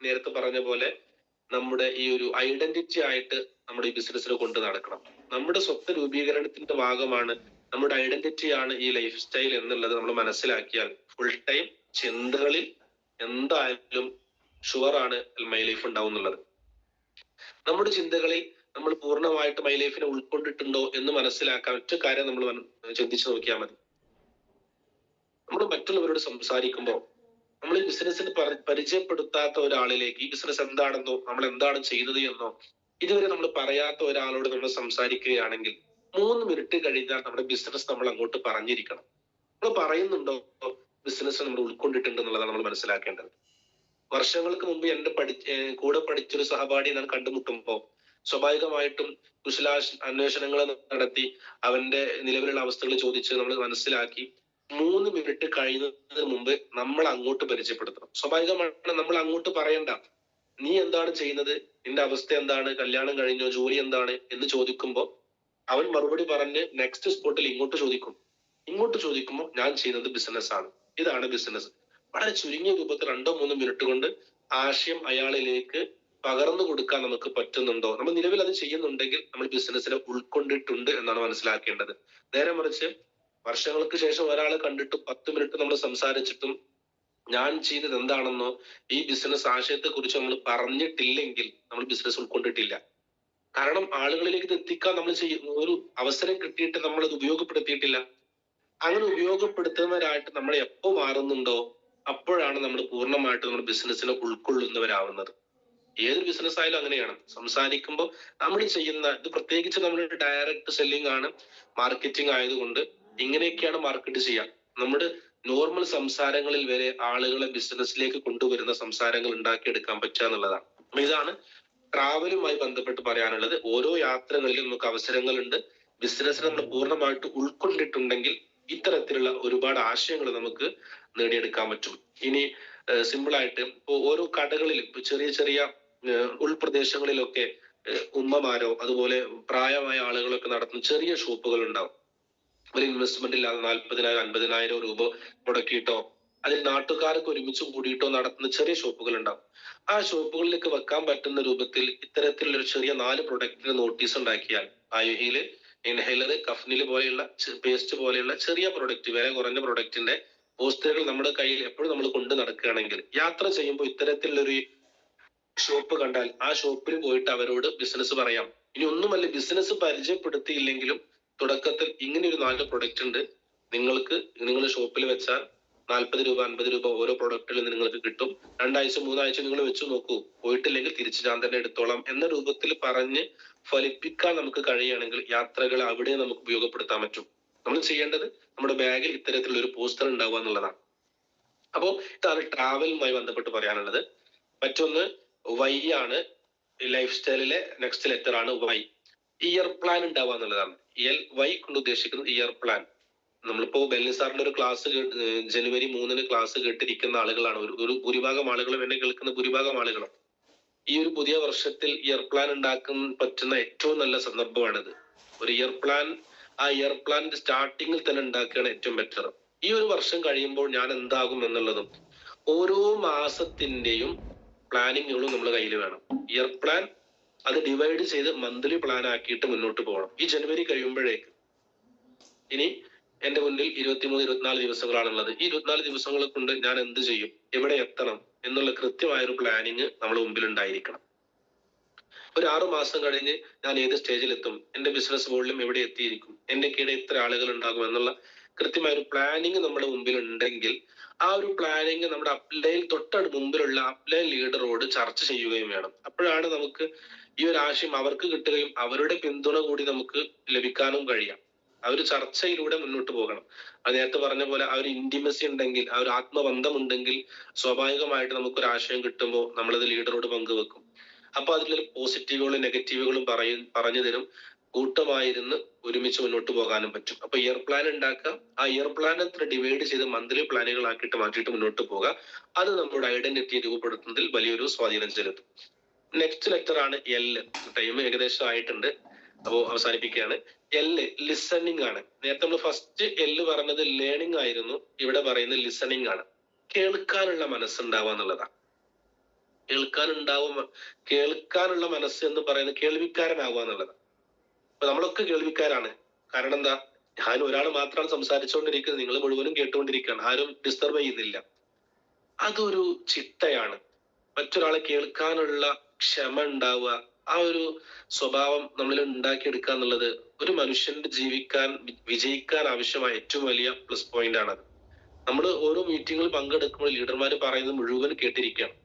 നേരത്തെ പറഞ്ഞ പോലെ നമ്മുടെ ഈ ഒരു ഐഡന്റിറ്റി ആയിട്ട് നമ്മുടെ ഈ ബിസിനസ്സിൽ കൊണ്ട് നടക്കണം. നമ്മുടെ സ്വപ്ന രൂപീകരണത്തിന്റെ ഭാഗമാണ്, നമ്മുടെ ഐഡന്റിറ്റിയാണ് ഈ ലൈഫ് സ്റ്റൈൽ എന്നുള്ളത് നമ്മൾ മനസ്സിലാക്കിയാൽ ഫുൾ ടൈം ചിന്തകളിൽ എന്തായാലും ഷുവറാണ് മൈ ലൈഫ് ഉണ്ടാവും എന്നുള്ളത്. നമ്മുടെ ചിന്തകളിൽ നമ്മൾ പൂർണ്ണമായിട്ട് മൈ ലൈഫിനെ ഉൾക്കൊണ്ടിട്ടുണ്ടോ എന്ന് മനസ്സിലാക്കാൻ ഒറ്റ കാര്യം നമ്മൾ ചിന്തിച്ചു നോക്കിയാൽ മതി. നമ്മൾ മറ്റുള്ളവരോട് സംസാരിക്കുമ്പോൾ നമ്മൾ ഈ ബിസിനസ്സിന് പരിചയപ്പെടുത്താത്ത ഒരാളിലേക്ക് ഈ ബിസിനസ് എന്താണെന്നോ നമ്മൾ എന്താണ് ചെയ്തത് എന്നോ ഇതുവരെ നമ്മൾ പറയാത്ത ഒരാളോട് നമ്മൾ സംസാരിക്കുകയാണെങ്കിൽ 3 മിനിറ്റ് കഴിഞ്ഞാൽ നമ്മുടെ ബിസിനസ് നമ്മൾ അങ്ങോട്ട് പറഞ്ഞിരിക്കണം. നമ്മൾ പറയുന്നുണ്ടോ ബിസിനസ് നമ്മൾ ഉൾക്കൊണ്ടിട്ടുണ്ട് എന്നുള്ളതാണ് നമ്മൾ മനസ്സിലാക്കേണ്ടത്. വർഷങ്ങൾക്ക് മുമ്പ് എന്റെ കൂടെ പഠിച്ചൊരു സഹപാഠി ഞാൻ കണ്ടുമുട്ടുമ്പോൾ സ്വാഭാവികമായിട്ടും അന്വേഷണങ്ങൾ നടത്തി അവന്റെ നിലവിലുള്ള അവസ്ഥകൾ ചോദിച്ച് നമ്മൾ മനസ്സിലാക്കി 3 മിനിറ്റ് കഴിയുന്നതിന് മുമ്പ് നമ്മൾ അങ്ങോട്ട് പരിചയപ്പെടുത്തണം. സ്വാഭാവികമാണ് നമ്മൾ അങ്ങോട്ട് പറയണ്ട, നീ എന്താണ് ചെയ്യുന്നത്, നിന്റെ അവസ്ഥ എന്താണ്, കല്യാണം കഴിഞ്ഞോ, ജോലി എന്താണ് എന്ന് ചോദിക്കുമ്പോൾ അവൻ മറുപടി പറഞ്ഞ് നെക്സ്റ്റ് സ്പോട്ടിൽ ഇങ്ങോട്ട് ചോദിക്കുമ്പോൾ ഞാൻ ചെയ്യുന്നത് ബിസിനസ് ആണ്, ഇതാണ് ബിസിനസ്. വളരെ ചുരുങ്ങിയ രൂപത്തിൽ 2-3 മിനിറ്റ് കൊണ്ട് ആശയം അയാളിലേക്ക് പകർന്നു കൊടുക്കാൻ നമുക്ക് പറ്റുന്നുണ്ടോ? നമ്മൾ നിലവിൽ അത് ചെയ്യുന്നുണ്ടെങ്കിൽ നമ്മൾ ബിസിനസ്സിനെ ഉൾക്കൊണ്ടിട്ടുണ്ട് എന്നാണ് മനസ്സിലാക്കേണ്ടത്. നേരെ മറിച്ച് വർഷങ്ങൾക്ക് ശേഷം ഒരാളെ കണ്ടിട്ട് 10 മിനിറ്റ് നമ്മൾ സംസാരിച്ചിട്ടും ഞാൻ ചെയ്യുന്നത് എന്താണെന്നോ ഈ ബിസിനസ് ആശയത്തെ കുറിച്ച് നമ്മൾ പറഞ്ഞിട്ടില്ലെങ്കിൽ നമ്മൾ ബിസിനസ് ഉൾക്കൊണ്ടിട്ടില്ല. കാരണം ആളുകളിലേക്ക് ഇത് എത്തിക്കാൻ നമ്മൾ ഒരു അവസരം കിട്ടിയിട്ട് നമ്മൾ അത് ഉപയോഗപ്പെടുത്തിയിട്ടില്ല. അങ്ങനെ ഉപയോഗപ്പെടുത്തുന്നവരായിട്ട് നമ്മൾ എപ്പോ മാറുന്നുണ്ടോ അപ്പോഴാണ് നമ്മൾ പൂർണ്ണമായിട്ട് നമ്മൾ ബിസിനസ്സിനെ ഉൾക്കൊള്ളുന്നവരാവുന്നത്. ഏതൊരു ബിസിനസ് ആയാലും അങ്ങനെയാണ്. സംസാരിക്കുമ്പോൾ നമ്മൾ ചെയ്യുന്ന ഇത്, പ്രത്യേകിച്ച് നമ്മുടെ ഡയറക്റ്റ് സെല്ലിംഗ് ആണ്, മാർക്കറ്റിംഗ് ആയതുകൊണ്ട് ഇങ്ങനെയൊക്കെയാണ് മാർക്കറ്റ് ചെയ്യാം. നമ്മുടെ നോർമൽ സംസാരങ്ങളിൽ വരെ ആളുകളെ ബിസിനസ്സിലേക്ക് കൊണ്ടുവരുന്ന സംസാരങ്ങൾ ഉണ്ടാക്കിയെടുക്കാൻ പറ്റുക എന്നുള്ളതാണ്. അപ്പൊ ഇതാണ് ട്രാവലുമായി ബന്ധപ്പെട്ട് പറയാനുള്ളത്. ഓരോ യാത്രകളിലും നമുക്ക് അവസരങ്ങളുണ്ട്. ബിസിനസ്സിനെ നമ്മൾ പൂർണ്ണമായിട്ട് ഉൾക്കൊണ്ടിട്ടുണ്ടെങ്കിൽ ഇത്തരത്തിലുള്ള ഒരുപാട് ആശയങ്ങൾ നമുക്ക് നേടിയെടുക്കാൻ പറ്റും. ഇനി സിമ്പിൾ ആയിട്ട് ഇപ്പോ ഓരോ കടകളിൽ ചെറിയ ചെറിയ ഉൾപ്രദേശങ്ങളിലൊക്കെ ഉമ്മമാരോ അതുപോലെ പ്രായമായ ആളുകളൊക്കെ നടത്തുന്ന ചെറിയ ഷോപ്പുകൾ ഉണ്ടാവും. ഒരു ഇൻവെസ്റ്റ്മെന്റ് ഇല്ലാതെ 40,000-50,000 രൂപ മുടക്കിയിട്ടോ അതിൽ നാട്ടുകാർക്ക് ഒരുമിച്ച് കൂടിയിട്ടോ നടത്തുന്ന ചെറിയ ഷോപ്പുകൾ ഉണ്ടാവും. ആ ഷോപ്പുകളിലേക്ക് വെക്കാൻ പറ്റുന്ന രൂപത്തിൽ ഇത്തരത്തിലുള്ള ഒരു ചെറിയ 4 പ്രൊഡക്റ്റിന് നോട്ടീസ് ഉണ്ടാക്കിയാൽ, ആയുഹില്, ഇൻഹേലർ, കഫ്നിൽ പോലെയുള്ള പേസ്റ്റ് പോലെയുള്ള ചെറിയ പ്രൊഡക്റ്റ്, വില കുറഞ്ഞ പ്രൊഡക്റ്റിന്റെ പോസ്റ്ററുകൾ നമ്മുടെ കയ്യിൽ എപ്പോഴും നമ്മൾ കൊണ്ട് നടക്കുകയാണെങ്കിൽ യാത്ര ചെയ്യുമ്പോൾ ഇത്തരത്തിലുള്ളൊരു ഷോപ്പ് കണ്ടാൽ ആ ഷോപ്പിൽ പോയിട്ട് അവരോട് ബിസിനസ് പറയാം. ഇനി ഒന്നുമല്ല, ബിസിനസ് പരിചയപ്പെടുത്തിയില്ലെങ്കിലും തുടക്കത്തിൽ ഇങ്ങനെ ഒരു 4 പ്രൊഡക്റ്റ് ഉണ്ട്, നിങ്ങൾക്ക് നിങ്ങളുടെ ഷോപ്പിൽ വെച്ചാൽ 40 രൂപ 50 രൂപ ഓരോ പ്രൊഡക്റ്റിൽ നിങ്ങൾക്ക് കിട്ടും, 2 ആഴ്ച 3 ആഴ്ച നിങ്ങൾ വെച്ച് നോക്കൂ, പോയിട്ടില്ലെങ്കിൽ തിരിച്ച് ഞാൻ തന്നെ എടുത്തോളാം എന്ന രൂപത്തിൽ പറഞ്ഞ് ഫലിപ്പിക്കാൻ നമുക്ക് കഴിയുകയാണെങ്കിൽ യാത്രകൾ അവിടെ നമുക്ക് ഉപയോഗപ്പെടുത്താൻ പറ്റും. നമ്മൾ ചെയ്യേണ്ടത് നമ്മുടെ ബാഗിൽ ഇത്തരത്തിലുള്ള ഒരു പോസ്റ്റർ ഉണ്ടാവുക എന്നുള്ളതാണ്. അപ്പോ ഇതാണ് ട്രാവലുമായി ബന്ധപ്പെട്ട് പറയാനുള്ളത്. മറ്റൊന്ന് വൈ ആണ്. ലൈഫ് സ്റ്റൈലിലെ നെക്സ്റ്റ് ലെറ്റർ ആണ് വൈ. ഇയർ പ്ലാൻ ഉണ്ടാവുക എന്നുള്ളതാണ്. വൈ കൊണ്ട് ഉദ്ദേശിക്കുന്നത് ഇയർ പ്ലാൻ. നമ്മളിപ്പോ ബെല്ലി സാറിന്റെ ഒരു ക്ലാസ് ജനുവരി 3 ക്ലാസ് കേട്ടിരിക്കുന്ന ആളുകളാണ് ഒരു ഭൂരിഭാഗം ആളുകളും, എന്നെ കേൾക്കുന്ന ഭൂരിഭാഗം ആളുകളും. ഈ ഒരു പുതിയ വർഷത്തിൽ ഇയർ പ്ലാൻ ഉണ്ടാക്കാൻ പറ്റുന്ന ഏറ്റവും നല്ല സന്ദർഭമാണിത്. ഒരു ഇയർ പ്ലാൻ, ആ ഇയർ പ്ലാനിന്റെ സ്റ്റാർട്ടിങ്ങിൽ തന്നെ ഉണ്ടാക്കുകയാണ് ഏറ്റവും ബെറ്റർ. ഈ ഒരു വർഷം കഴിയുമ്പോൾ ഞാൻ എന്താകും എന്നുള്ളതും ഓരോ മാസത്തിന്റെയും പ്ലാനിങ്ങുകളും നമ്മുടെ കയ്യിൽ വേണം. ഇയർ പ്ലാൻ അത് ഡിവൈഡ് ചെയ്ത് മന്ത്ലി പ്ലാൻ ആക്കിയിട്ട് മുന്നോട്ട് പോകണം. ഈ ജനുവരി കഴിയുമ്പോഴേക്ക് ഇനി എന്റെ മുന്നിൽ 23-24 ദിവസങ്ങളാണുള്ളത്. ഈ 24 ദിവസങ്ങളെ കൊണ്ട് ഞാൻ എന്ത് ചെയ്യും, എവിടെ എത്തണം എന്നുള്ള കൃത്യമായൊരു പ്ലാനിങ് നമ്മുടെ മുമ്പിൽ ഉണ്ടായിരിക്കണം. ഒരു 6 മാസം കഴിഞ്ഞ് ഞാൻ ഏത് സ്റ്റേജിലെത്തും, എന്റെ ബിസിനസ് വോളിയം എവിടെ എത്തിയിരിക്കും, എന്റെ കീഴിൽ ഇത്ര ആളുകൾ ഉണ്ടാകും എന്നുള്ള കൃത്യമായ ഒരു പ്ലാനിങ് നമ്മുടെ മുമ്പിൽ ഉണ്ടെങ്കിൽ ആ ഒരു പ്ലാനിങ് നമ്മുടെ അപ്ലൈൻ തൊട്ടടുത്ത് മുമ്പിലുള്ള അപ്ലൈൻ ലീഡറോട് ചർച്ച ചെയ്യുകയും വേണം. അപ്പോഴാണ് നമുക്ക് ഈ ഒരു ആശയം അവർക്ക് കിട്ടുകയും അവരുടെ പിന്തുണ കൂടി നമുക്ക് ലഭിക്കാനും കഴിയാം. ആ ഒരു ചർച്ചയിലൂടെ മുന്നോട്ട് പോകണം. അത് നേരത്തെ പറഞ്ഞ പോലെ ആ ഒരു ഇന്റിമസി ഉണ്ടെങ്കിൽ, ആ ഒരു ആത്മബന്ധം ഉണ്ടെങ്കിൽ സ്വാഭാവികമായിട്ട് നമുക്കൊരു ആശയം കിട്ടുമ്പോൾ നമ്മളത് ലീഡറോട് പങ്കുവെക്കും. അപ്പൊ അതിലൊരു പോസിറ്റീവുകളും നെഗറ്റീവുകളും പറഞ്ഞു തരും. കൂട്ടമായിരുന്ന് ഒരുമിച്ച് മുന്നോട്ട് പോകാനും പറ്റും. അപ്പൊ ഇയർ പ്ലാൻ ഉണ്ടാക്കുക, ആ ഇയർ പ്ലാൻ എത്ര ഡിവൈഡ് ചെയ്ത് മന്ത്ലി പ്ലാനുകളാക്കിയിട്ട് മാറ്റിയിട്ട് മുന്നോട്ട് പോകുക. അത് നമ്മുടെ ഐഡന്റിറ്റി രൂപപ്പെടുത്തുന്നതിൽ വലിയൊരു സ്വാധീനം ചെലുത്തും. നെക്സ്റ്റ് ലെക്ചർ ആണ് എല്. ടൈം ഏകദേശം ആയിട്ടുണ്ട്, അപ്പോ അവസാനിപ്പിക്കുകയാണ്. എല് ലിസണിങ് ആണ്. നേരത്തെ നമ്മൾ ഫസ്റ്റ് എല് പറഞ്ഞത് ലേണിംഗ് ആയിരുന്നു, ഇവിടെ പറയുന്നത് ലിസണിങ് ആണ്. കേൾക്കാനുള്ള മനസ്സുണ്ടാവുക എന്നുള്ളതാണ്. കേൾക്കാനുള്ള മനസ്സ് എന്ന് പറയുന്നത് കേൾവിക്കാരനാവുക എന്നുള്ളതാണ്. അപ്പൊ നമ്മളൊക്കെ കേൾവിക്കാരാണ്. കാരണം എന്താ, ഞാൻ ഒരാൾ മാത്രമാണ് സംസാരിച്ചുകൊണ്ടിരിക്കുന്നത്, നിങ്ങൾ മുഴുവനും കേട്ടുകൊണ്ടിരിക്കുകയാണ്, ആരും ഡിസ്റ്റർബ് ചെയ്യുന്നില്ല. അതൊരു ചിട്ടയാണ്. മറ്റൊരാളെ കേൾക്കാനുള്ള ക്ഷമ ഉണ്ടാവുക, ആ ഒരു സ്വഭാവം നമ്മളിൽ ഉണ്ടാക്കിയെടുക്കുക എന്നുള്ളത് ഒരു മനുഷ്യന്റെ വിജയിക്കാൻ ആവശ്യമായ ഏറ്റവും വലിയ പ്ലസ് പോയിന്റ് ആണ്. നമ്മൾ ഓരോ മീറ്റിങ്ങുകൾ പങ്കെടുക്കുമ്പോൾ ലീഡർമാർ പറയുന്നത് മുഴുവൻ കേട്ടിരിക്കുകയാണ്.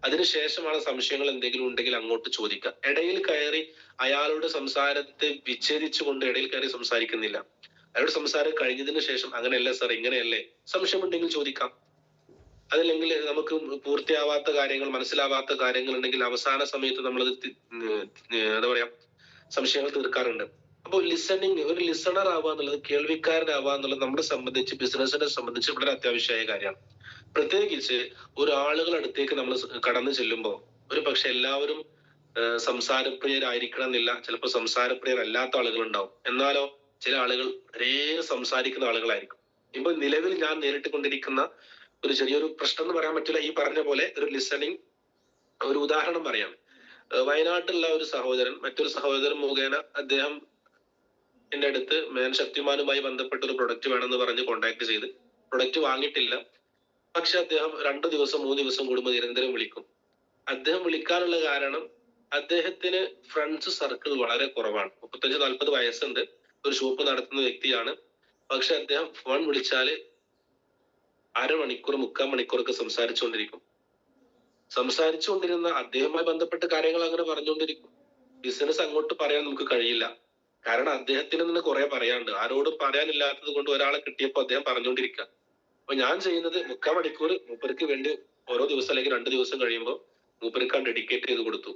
അതിനുശേഷമാണ് സംശയങ്ങൾ എന്തെങ്കിലും ഉണ്ടെങ്കിൽ അങ്ങോട്ട് ചോദിക്കുക. ഇടയിൽ കയറി അയാളുടെ സംസാരത്തെ വിച്ഛേദിച്ചുകൊണ്ട് ഇടയിൽ കയറി സംസാരിക്കുന്നില്ല. അയാളുടെ സംസാരം കഴിഞ്ഞതിന് ശേഷം അങ്ങനെയല്ല സാർ, ഇങ്ങനെയല്ലേ, സംശയമുണ്ടെങ്കിൽ ചോദിക്കാം. അതല്ലെങ്കിൽ നമുക്ക് പൂർത്തിയാവാത്ത കാര്യങ്ങൾ, മനസ്സിലാവാത്ത കാര്യങ്ങൾ ഉണ്ടെങ്കിൽ അവസാന സമയത്ത് നമ്മളത് എന്താ പറയാ, സംശയങ്ങൾ തീർക്കാറുണ്ട്. അപ്പോൾ ലിസണിങ്, ഒരു ലിസണർ ആവുക എന്നുള്ളത്, കേൾവിക്കാരനാവുക എന്നുള്ളത് നമ്മളെ സംബന്ധിച്ച്, ബിസിനസിനെ സംബന്ധിച്ച് വളരെ അത്യാവശ്യമായ കാര്യമാണ്. പ്രത്യേകിച്ച് ഒരു ആളുകളുടെ അടുത്തേക്ക് നമ്മൾ കടന്നു ചെല്ലുമ്പോൾ ഒരു പക്ഷെ എല്ലാവരും സംസാരപ്രിയരായിരിക്കണം എന്നില്ല, ചിലപ്പോൾ സംസാരപ്രിയരല്ലാത്ത ആളുകൾ ഉണ്ടാവും. എന്നാലോ ചില ആളുകൾ ഒരേ സംസാരിക്കുന്ന ആളുകളായിരിക്കും. ഇപ്പൊ നിലവിൽ ഞാൻ നേരിട്ട് കൊണ്ടിരിക്കുന്ന ഒരു ചെറിയൊരു പ്രശ്നം എന്ന് പറയാൻ പറ്റില്ല, ഈ പറഞ്ഞ പോലെ ഒരു ലിസണിങ്. ഒരു ഉദാഹരണം പറയാം. വയനാട്ടിലുള്ള ഒരു സഹോദരൻ മറ്റൊരു സഹോദരൻ മുഖേന അദ്ദേഹം എന്റെ അടുത്ത് മേൻ ശക്തിമാനുമായി ബന്ധപ്പെട്ട ഒരു പ്രൊഡക്റ്റ് വേണമെന്ന് പറഞ്ഞ് കോണ്ടാക്ട് ചെയ്ത് പ്രൊഡക്റ്റ് വാങ്ങിയിട്ടില്ല. പക്ഷെ അദ്ദേഹം 2 ദിവസം 3 ദിവസം കൂടുമ്പോൾ നിരന്തരം വിളിക്കും. അദ്ദേഹം വിളിക്കാനുള്ള കാരണം, അദ്ദേഹത്തിന് ഫ്രണ്ട്സ് സർക്കിൾ വളരെ കുറവാണ്. 35-40 വയസ്സുണ്ട്, ഒരു ഷോപ്പ് നടത്തുന്ന വ്യക്തിയാണ്. പക്ഷെ അദ്ദേഹം ഫോൺ വിളിച്ചാല് അരമണിക്കൂർ 3/4 മണിക്കൂറൊക്കെ സംസാരിച്ചുകൊണ്ടിരുന്ന അദ്ദേഹവുമായി ബന്ധപ്പെട്ട കാര്യങ്ങൾ അങ്ങനെ പറഞ്ഞുകൊണ്ടിരിക്കും. ബിസിനസ് അങ്ങോട്ട് പറയാൻ നമുക്ക് കഴിയില്ല, കാരണം അദ്ദേഹത്തിന് തന്നെ കുറെ പറയാനുണ്ട്. ആരോടും പറയാനില്ലാത്തത് കൊണ്ട് ഒരാളെ കിട്ടിയപ്പോൾ അദ്ദേഹം പറഞ്ഞുകൊണ്ടിരിക്കുക. അപ്പൊ ഞാൻ ചെയ്യുന്നത് 3/4 മണിക്കൂർ മൂപ്പർക്ക് വേണ്ടി ഓരോ ദിവസം അല്ലെങ്കിൽ 2 ദിവസം കഴിയുമ്പോൾ മൂപ്പർക്ക് ഡെഡിക്കേറ്റ് ചെയ്ത് കൊടുത്തു.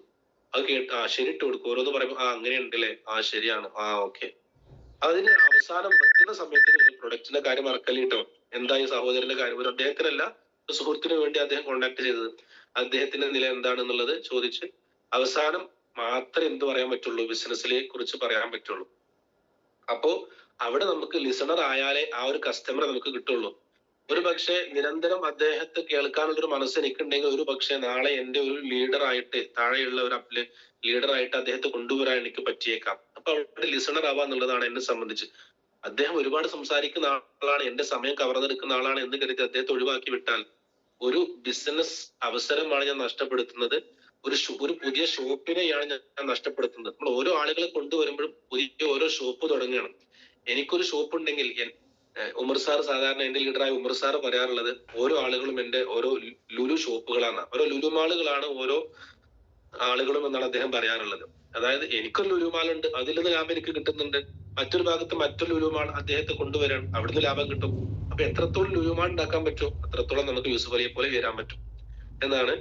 അത് കേട്ട് ശരി ഇട്ട് കൊടുക്കും. ഓരോന്ന് പറയുമ്പോൾ അങ്ങനെയുണ്ടല്ലേ, ശരിയാണ്, ഓക്കെ. അതിന് അവസാനം വെക്കുന്ന സമയത്ത് പ്രൊഡക്റ്റിന്റെ കാര്യം മറക്കല്ലേ കേട്ടോ, എന്താ ഈ സഹോദരന്റെ കാര്യം, ഒരു അദ്ദേഹത്തിനല്ല, ഒരു സുഹൃത്തിന് വേണ്ടി അദ്ദേഹം കോണ്ടാക്ട് ചെയ്തത്. അദ്ദേഹത്തിന്റെ നില എന്താണെന്നുള്ളത് ചോദിച്ച് അവസാനം മാത്രമേ എന്ത് പറയാൻ പറ്റുള്ളൂ, ബിസിനസ്സിനെ കുറിച്ച് പറയാൻ പറ്റുള്ളൂ. അപ്പോ അവിടെ നമുക്ക് ലിസണർ ആയാലേ ആ ഒരു കസ്റ്റമറെ നമുക്ക് കിട്ടുള്ളൂ. ഒരു പക്ഷെ നിരന്തരം അദ്ദേഹത്തെ കേൾക്കാനുള്ളൊരു മനസ്സ് എനിക്കുണ്ടെങ്കിൽ ഒരു പക്ഷെ നാളെ എന്റെ ഒരു ലീഡറായിട്ട്, താഴെയുള്ള ഒരു ലീഡറായിട്ട് അദ്ദേഹത്തെ കൊണ്ടുവരാൻ എനിക്ക് പറ്റിയേക്കാം. അപ്പൊ അവിടെ ലിസണർ ആവുക എന്നുള്ളതാണ് എന്നെ സംബന്ധിച്ച്. അദ്ദേഹം ഒരുപാട് സംസാരിക്കുന്ന ആളാണ്, എന്റെ സമയം കവർന്നെടുക്കുന്ന ആളാണ് എന്ന് കരുതി അദ്ദേഹത്തെ ഒഴിവാക്കി വിട്ടാൽ ഒരു ബിസിനസ് അവസരമാണ് ഞാൻ നഷ്ടപ്പെടുത്തുന്നത്. ഒരു പുതിയ ഷോപ്പിനെയാണ് ഞാൻ നഷ്ടപ്പെടുത്തുന്നത്. നമ്മൾ ഓരോ ആളുകളെ കൊണ്ടുവരുമ്പോഴും പുതിയ ഓരോ ഷോപ്പ് തുടങ്ങുകയാണ്. എനിക്കൊരു ഷോപ്പ് ഉണ്ടെങ്കിൽ ഉമർ സാർ, സാധാരണ എന്റെ ലീഡറായ ഉമർ സാർ പറയാറുള്ളത്, ഓരോ ആളുകളും എന്റെ ഓരോ ലുലു ഷോപ്പുകളാണ്, ഓരോ ലുലുമാളുകളാണ് ഓരോ ആളുകളും എന്നാണ് അദ്ദേഹം പറയാറുള്ളത്. അതായത് എനിക്കൊരു ലുലുമാളുണ്ട്, അതിൽ നിന്ന് ലാഭം എനിക്ക് കിട്ടുന്നുണ്ട്. മറ്റൊരു ഭാഗത്ത് മറ്റൊരു ലുലുമാൾ അദ്ദേഹത്തെ കൊണ്ടുവരാൻ, അവിടുന്ന് ലാഭം കിട്ടും. അപ്പൊ എത്രത്തോളം ലുലുമാൾ ഉണ്ടാക്കാൻ പറ്റും അത്രത്തോളം നമുക്ക് യൂസുഫ് അലിയെ പോലെ വരാൻ പറ്റും എന്നാണ്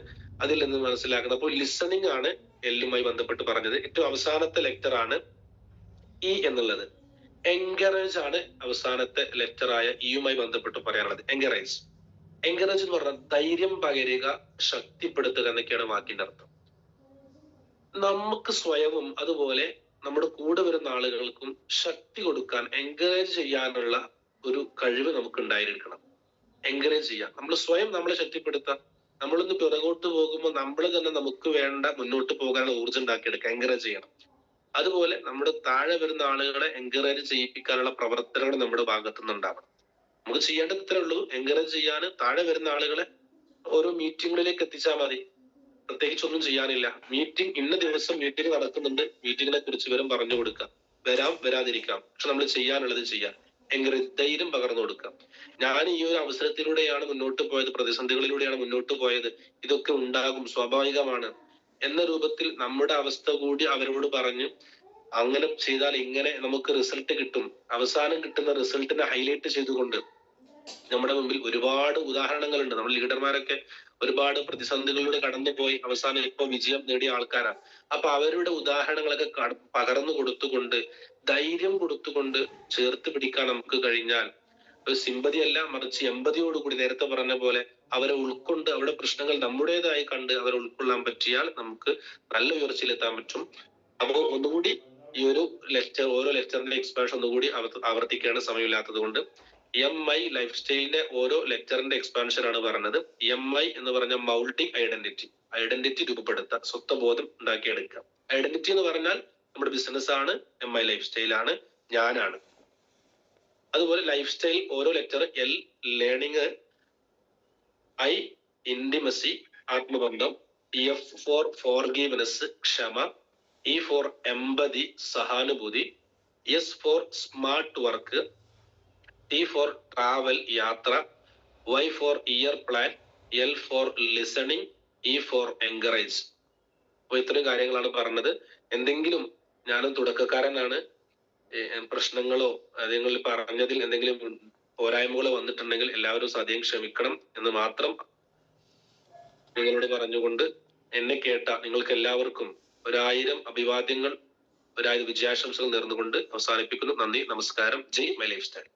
അതിൽ നിന്ന് മനസ്സിലാക്കുന്നത്. അപ്പോൾ ലിസണിങ് ആണ് എല്ലുമായി ബന്ധപ്പെട്ട് പറഞ്ഞത്. ഏറ്റവും അവസാനത്തെ ലെക്ചർ ആണ് ഇ എന്നുള്ളത്. എൻകറേജ് ആണ് അവസാനത്തെ ലെക്ചറായ ഇയുമായി ബന്ധപ്പെട്ട് പറയാനുള്ളത്. എൻകറേജ് എന്ന് പറഞ്ഞാൽ ധൈര്യം പകരുക, ശക്തിപ്പെടുത്തുക എന്നൊക്കെയാണ് വാക്കിന്റെ അർത്ഥം. നമുക്ക് സ്വയവും അതുപോലെ നമ്മുടെ കൂടെ വരുന്ന ആളുകൾക്കും ശക്തി കൊടുക്കാൻ, എൻകറേജ് ചെയ്യാനുള്ള ഒരു കഴിവ് നമുക്ക് ഉണ്ടായിരിക്കണം. എൻകറേജ് ചെയ്യാം, നമ്മൾ സ്വയം നമ്മളെ ശക്തിപ്പെടുത്താം. നമ്മളൊന്ന് പിറകോട്ട് പോകുമ്പോൾ നമ്മൾ തന്നെ നമുക്ക് വേണ്ട മുന്നോട്ട് പോകാനുള്ള ഊർജ്ജം ഉണ്ടാക്കിയെടുക്കുക, എൻകറേജ് ചെയ്യണം. അതുപോലെ നമ്മുടെ താഴെ വരുന്ന ആളുകളെ എൻകറേജ് ചെയ്യിപ്പിക്കാനുള്ള പ്രവർത്തനങ്ങൾ നമ്മുടെ ഭാഗത്തു നിന്നുണ്ടാവണം. നമുക്ക് ചെയ്യേണ്ടത് ഇത്രേ ഉള്ളൂ, എൻകറേജ് ചെയ്യാൻ താഴെ വരുന്ന ആളുകളെ ഓരോ മീറ്റിങ്ങുകളിലേക്ക് എത്തിച്ചാൽ മതി. പ്രത്യേകിച്ചൊന്നും ചെയ്യാനില്ല. മീറ്റിംഗ് ഇന്ന ദിവസം മീറ്റിംഗ് നടക്കുന്നുണ്ട്, മീറ്റിങ്ങിനെ കുറിച്ച് വിവരം പറഞ്ഞു കൊടുക്കാം. വരാം, വരാതിരിക്കാം, പക്ഷെ നമ്മൾ ചെയ്യാനുള്ളത് ചെയ്യാം. എങ്ങനെ ധൈര്യം പകർന്നു കൊടുക്കാം. ഞാൻ ഈ ഒരു അവസരത്തിലൂടെയാണ് മുന്നോട്ട് പോയത്, പ്രതിസന്ധികളിലൂടെയാണ് മുന്നോട്ട് പോയത്, ഇതൊക്കെ ഉണ്ടാകും, സ്വാഭാവികമാണ് എന്ന രൂപത്തിൽ നമ്മുടെ അവസ്ഥ കൂടി അവരോട് പറഞ്ഞ് അങ്ങനെ ചെയ്താൽ ഇങ്ങനെ നമുക്ക് റിസൾട്ട് കിട്ടും, അവസാനം കിട്ടുന്ന റിസൾട്ടിനെ ഹൈലൈറ്റ് ചെയ്തുകൊണ്ട് നമ്മുടെ മുമ്പിൽ ഒരുപാട് ഉദാഹരണങ്ങളുണ്ട്. നമ്മൾ ലീഡർമാരൊക്കെ ഒരുപാട് പ്രതിസന്ധികളിലൂടെ കടന്നുപോയി അവസാനം ഇപ്പൊ വിജയം നേടിയ ആൾക്കാരാണ്. അപ്പൊ അവരുടെ ഉദാഹരണങ്ങളൊക്കെ പകർന്നു കൊടുത്തുകൊണ്ട് ധൈര്യം കൊടുത്തുകൊണ്ട് ചേർത്ത് പിടിക്കാൻ നമുക്ക് കഴിഞ്ഞാൽ ഒരു സിമ്പതി അല്ല, മറിച്ച് എമ്പതിയോടുകൂടി നേരത്തെ പറഞ്ഞ പോലെ അവരെ ഉൾക്കൊണ്ട് അവരുടെ പ്രശ്നങ്ങൾ നമ്മുടേതായി കണ്ട് അവരെ ഉൾക്കൊള്ളാൻ പറ്റിയാൽ നമുക്ക് നല്ല ഉയർച്ചയിലെത്താൻ പറ്റും. അപ്പോൾ ഒന്നുകൂടി ഈ ഒരു ലെക്ചർ, ഓരോ ലെക്ചറിന്റെ എക്സ്പാൻഷൻ ഒന്നുകൂടി ആവർത്തിക്കേണ്ട സമയമില്ലാത്തത് കൊണ്ട് MI ലൈഫ് സ്റ്റൈലിന്റെ ഓരോ ലെക്ചറിന്റെ എക്സ്പാൻഷൻ ആണ് പറഞ്ഞത്. MI എന്ന് പറഞ്ഞ മൗൾഡിംഗ് ഐഡന്റിറ്റി രൂപപ്പെടുത്തുക, സ്വത്വബോധം ഉണ്ടാക്കിയെടുക്കുക. ഐഡന്റിറ്റി എന്ന് പറഞ്ഞാൽ നമ്മുടെ ബിസിനസ് ആണ്, MI ലൈഫ് സ്റ്റൈൽ ആണ്, ഞാനാണ്. അതുപോലെ ലൈഫ് സ്റ്റൈൽ ഓരോ lecture L learning, I intimacy ആത്മബന്ധം, F ഫോർ ഫോർഗീവ്നെസ് ക്ഷമ, E ഫോർ എമ്പതി സഹാനുഭൂതി, S for smart work, T for travel യാത്ര, Y for year plan, L for listening, E for encourage. അപ്പൊ ഇത്രയും കാര്യങ്ങളാണ് പറഞ്ഞത്. എന്തെങ്കിലും, ഞാനും തുടക്കക്കാരനാണ്, പ്രശ്നങ്ങളോ നിങ്ങൾ പറഞ്ഞതിൽ എന്തെങ്കിലും പോരായ്മകളോ വന്നിട്ടുണ്ടെങ്കിൽ എല്ലാവരും സദ്യം ക്ഷമിക്കണം എന്ന് മാത്രം നിങ്ങളോട് പറഞ്ഞുകൊണ്ട് എന്നെ കേട്ട നിങ്ങൾക്ക് എല്ലാവർക്കും 1000 അഭിവാദ്യങ്ങൾ, 1000 വിജയാശംസകൾ നേർന്നുകൊണ്ട് അവസാനിപ്പിക്കുന്നു. നന്ദി, നമസ്കാരം. ജയ് മൈ ലൈഫ് സ്റ്റൈൽ.